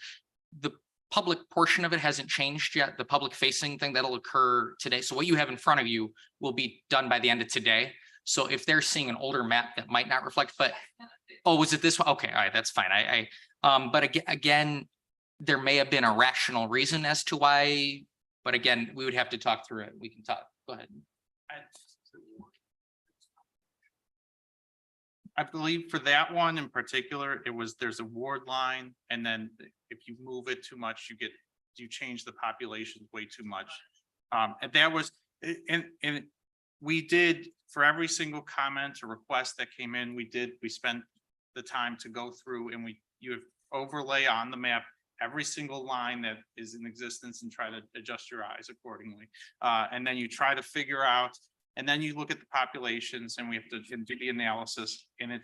the public portion of it hasn't changed yet, the public facing thing that'll occur today. So what you have in front of you will be done by the end of today. So if they're seeing an older map that might not reflect, but, oh, was it this one? Okay, all right, that's fine. But again, there may have been a rational reason as to why, but again, we would have to talk through it. We can talk, go ahead. I believe for that one in particular, there's a ward line, and then if you move it too much, you change the population way too much. And that was, and we did, for every single comment or request that came in, we spent the time to go through, and you overlay on the map every single line that is in existence and try to adjust your eyes accordingly. And then you try to figure out, and then you look at the populations, and we have to do the analysis. And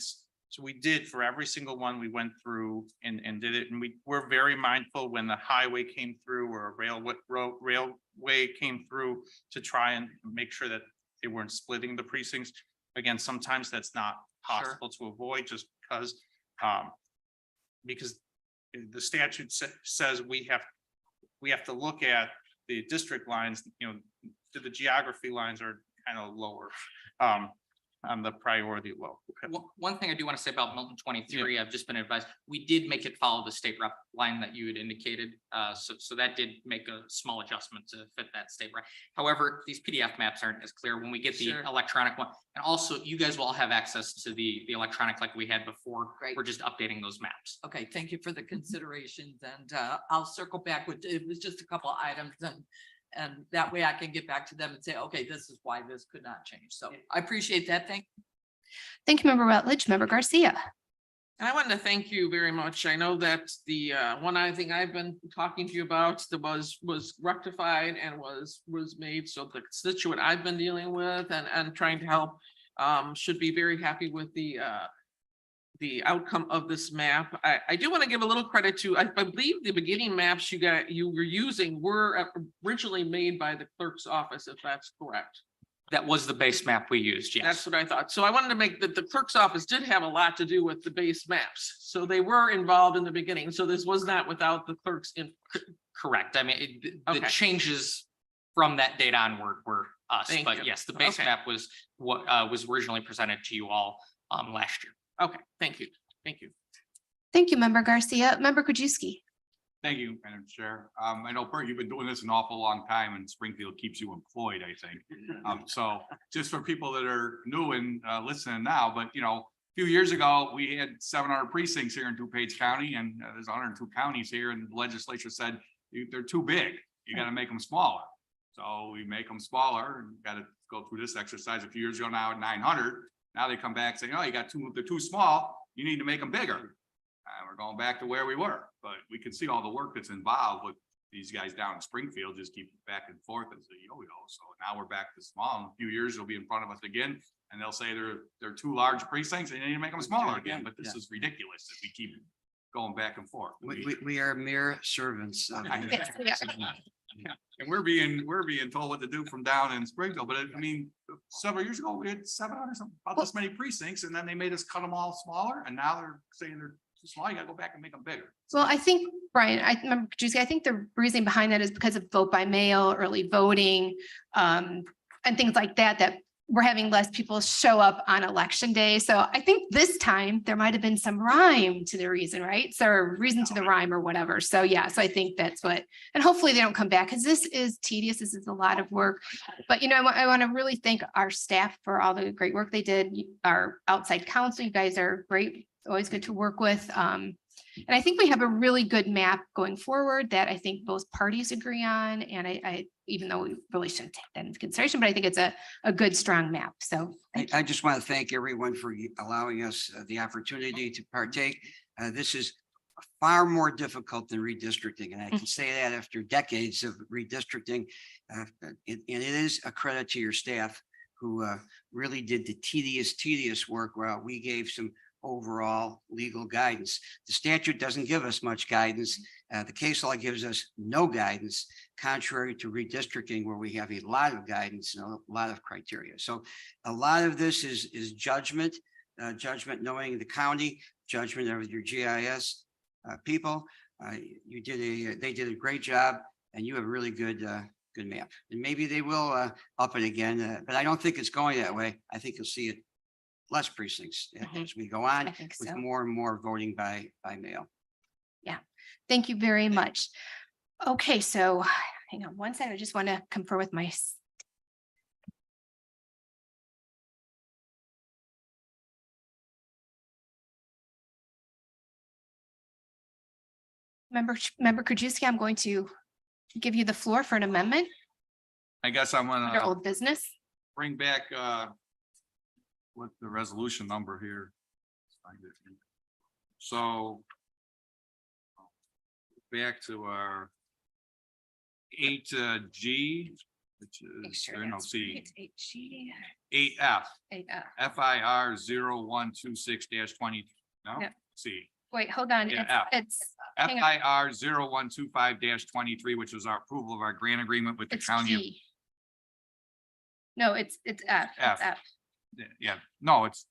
so we did for every single one, we went through and did it. And we're very mindful when the highway came through or a railway came through to try and make sure that they weren't splitting the precincts. Again, sometimes that's not possible to avoid just because the statute says we have to look at the district lines, the geography lines are kind of lower on the priority low. Okay. One thing I do want to say about Milton 23, I've just been advised, we did make it follow the state rep line that you had indicated. So that did make a small adjustment to fit that state rep. However, these PDF maps aren't as clear when we get the electronic one. And also you guys will all have access to the electronic like we had before. Great. We're just updating those maps. Okay, thank you for the considerations, and I'll circle back with, it was just a couple of items, and that way I can get back to them and say, okay, this is why this could not change. So I appreciate that. Thank you, Member Rutledge. Member Garcia. And I wanted to thank you very much. I know that the one thing I've been talking to you about that was rectified and was made. So the constituent I've been dealing with and trying to help should be very happy with the outcome of this map. I do want to give a little credit to, I believe the beginning maps you were using were originally made by the clerk's office, if that's correct. That was the base map we used, yes. That's what I thought. So I wanted to make that the clerk's office did have a lot to do with the base maps. So they were involved in the beginning. So this was not without the clerk's input. Correct. I mean, the changes from that date onward were us, but yes, the base map was what was originally presented to you all last year. Okay, thank you. Thank you. Thank you, Member Garcia. Member Krajewski. Thank you, Madam Chair. I know, Bert, you've been doing this an awful long time, and Springfield keeps you employed, I think. So just for people that are new and listening now, but a few years ago, we had 700 precincts here in DuPage County, and there's 102 counties here, and the legislature said they're too big. You got to make them smaller. So we make them smaller, and got to go through this exercise a few years ago now at 900. Now they come back saying, oh, they're too small. You need to make them bigger. We're going back to where we were, but we can see all the work that's involved with these guys down in Springfield, just keep back and forth as a yo-yo. So now we're back to small. In a few years, they'll be in front of us again, and they'll say they're too large precincts and you need to make them smaller again. But this is ridiculous that we keep going back and forth. We are mere servants. And we're being told what to do from down in Springfield. But I mean, several years ago, we had 700 something, about this many precincts, and then they made us cut them all smaller, and now they're saying they're too small, you gotta go back and make them bigger. Well, I think, Brian, I remember, Juicy, I think the reasoning behind that is because of vote by mail, early voting, and things like that, that we're having less people show up on election day. So I think this time there might have been some rhyme to the reason, right? So or reason to the rhyme or whatever. So yeah, so I think that's what, and hopefully they don't come back because this is tedious. This is a lot of work. But you know, I want to really thank our staff for all the great work they did. Our outside counsel, you guys are great. Always good to work with. And I think we have a really good map going forward that I think both parties agree on. And I even though we really shouldn't take that into consideration, but I think it's a good, strong map. So I just want to thank everyone for allowing us the opportunity to partake. This is far more difficult than redistricting, and I can say that after decades of redistricting. And it is a credit to your staff who really did the tedious work while we gave some overall legal guidance. The statute doesn't give us much guidance. The case law gives us no guidance, contrary to redistricting, where we have a lot of guidance and a lot of criteria. So a lot of this is judgment, knowing the county, judgment of your GIS people. They did a great job, and you have a really good map. And maybe they will up it again, but I don't think it's going that way. I think you'll see it less precincts as we go on, with so. more and more voting by mail. Yeah, thank you very much. Okay, so hang on one second. I just want to confer with my member Krajewski. I'm going to give you the floor for an amendment I guess I'm under gonna old business. bring back, what the resolution number here. Find it. So back to our 8G, which is, or no, C, 8F, FIR 0126-20, no, Yeah. C. Wait, hold on. Yeah, It's hang on. FIR 0125-23, which was our approval of our grant agreement with the It's county. G. No, it's F. It's F. Yeah, no, it's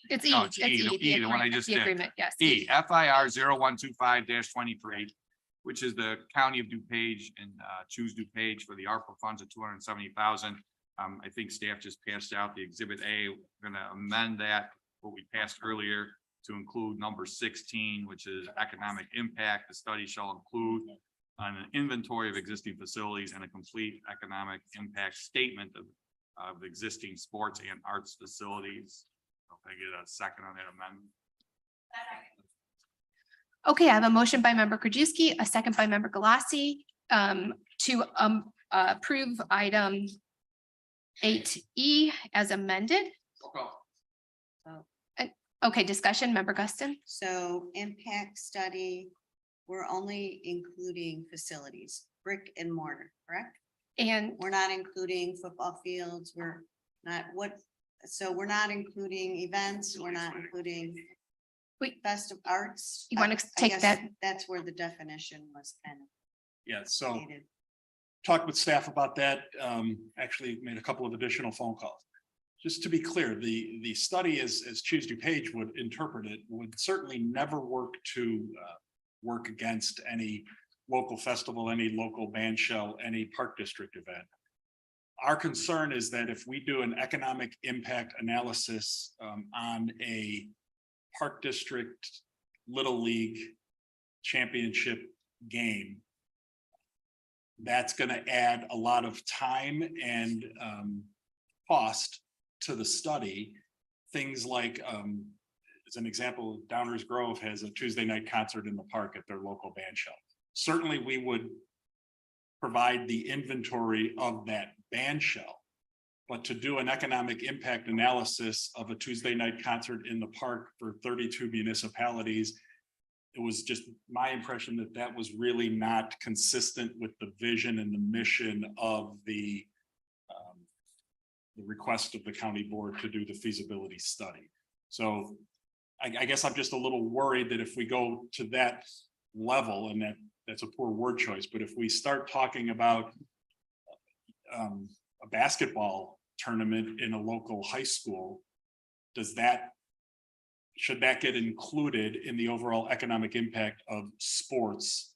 It's E. No, it's It's E, the one I just the did. agreement, yes. E, FIR 0125-23, which is the county of DuPage and choose DuPage for the ARPA funds of 270,000. I think staff just passed out the exhibit A. We're gonna amend that, what we passed earlier, to include number 16, which is economic impact. The study shall include an inventory of existing facilities and a complete economic impact statement of existing sports and arts facilities. If I get a second on that amendment. Okay, I have a motion by member Krajewski, a second by member Galassi, to approve item 8E as amended. Okay, discussion, member Guston. So impact study, we're only including facilities, brick and mortar, correct? And We're not including football fields, we're not, so we're not including events, we're not including festive arts. You want to I take guess that? That's where the definition was kind of Yeah, so stated. talked with staff about that, actually made a couple of additional phone calls. Just to be clear, the study as Choose DuPage would interpret it, would certainly never work to work against any local festival, any local band shell, any park district event. Our concern is that if we do an economic impact analysis on a park district little league championship game, that's going to add a lot of time and cost to the study. Things like, as an example, Downers Grove has a Tuesday night concert in the park at their local band shell. Certainly we would provide the inventory of that band shell, but to do an economic impact analysis of a Tuesday night concert in the park for 32 municipalities, it was just my impression that that was really not consistent with the vision and the mission of the request of the county board to do the feasibility study. So I guess I'm just a little worried that if we go to that level, and that's a poor word choice, but if we start talking about a basketball tournament in a local high school, does that should that get included in the overall economic impact of sports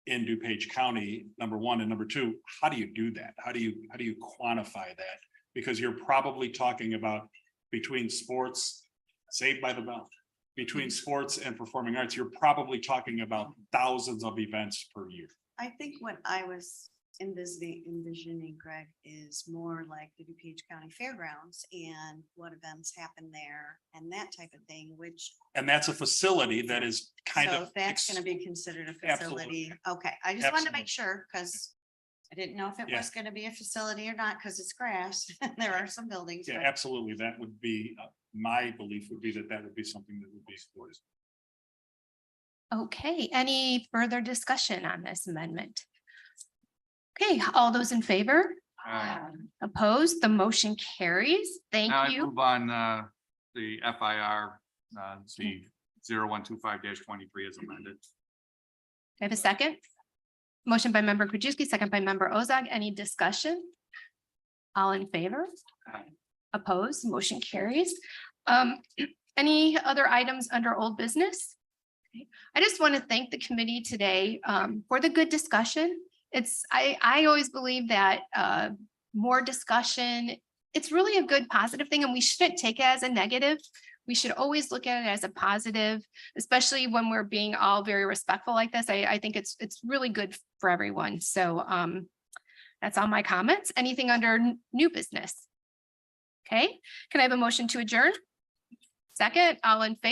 in DuPage County, number one, and number two, how do you do that? How do you quantify that? Because you're probably talking about between sports, Saved by the Bell, between sports and performing arts, you're probably talking about thousands of events per year. I think what I was envisioning, Greg, is more like the DuPage County Fairgrounds and what events happen there and that type of thing, which. And that's a facility that is kind So of. that's gonna be considered a Absolutely. facility. Okay, I just wanted to Absolutely. make sure, because I didn't know if it Yeah. was gonna be a facility or not, because it's grass. There are some buildings. Yeah, but- absolutely. That would be, my belief would be that that would be something that would be supported. Okay, any further discussion on this amendment? Okay, all those in favor? Opposed, the motion carries. Thank Now I you. move on, the FIR, the 0125-23 is amended. I have a second. Motion by member Krajewski, second by member Ozog. Any discussion? All in favor? Opposed, motion carries. Any other items under old business? Okay. I just want to thank the committee today for the good discussion. I always believe that more discussion, it's really a good positive thing, and we shouldn't take it as a negative. We should always look at it as a positive, especially when we're being all very respectful like this. I think it's really good for everyone. So that's all my comments. Anything under new business? Okay, can I have a motion to adjourn? Second, all in favor?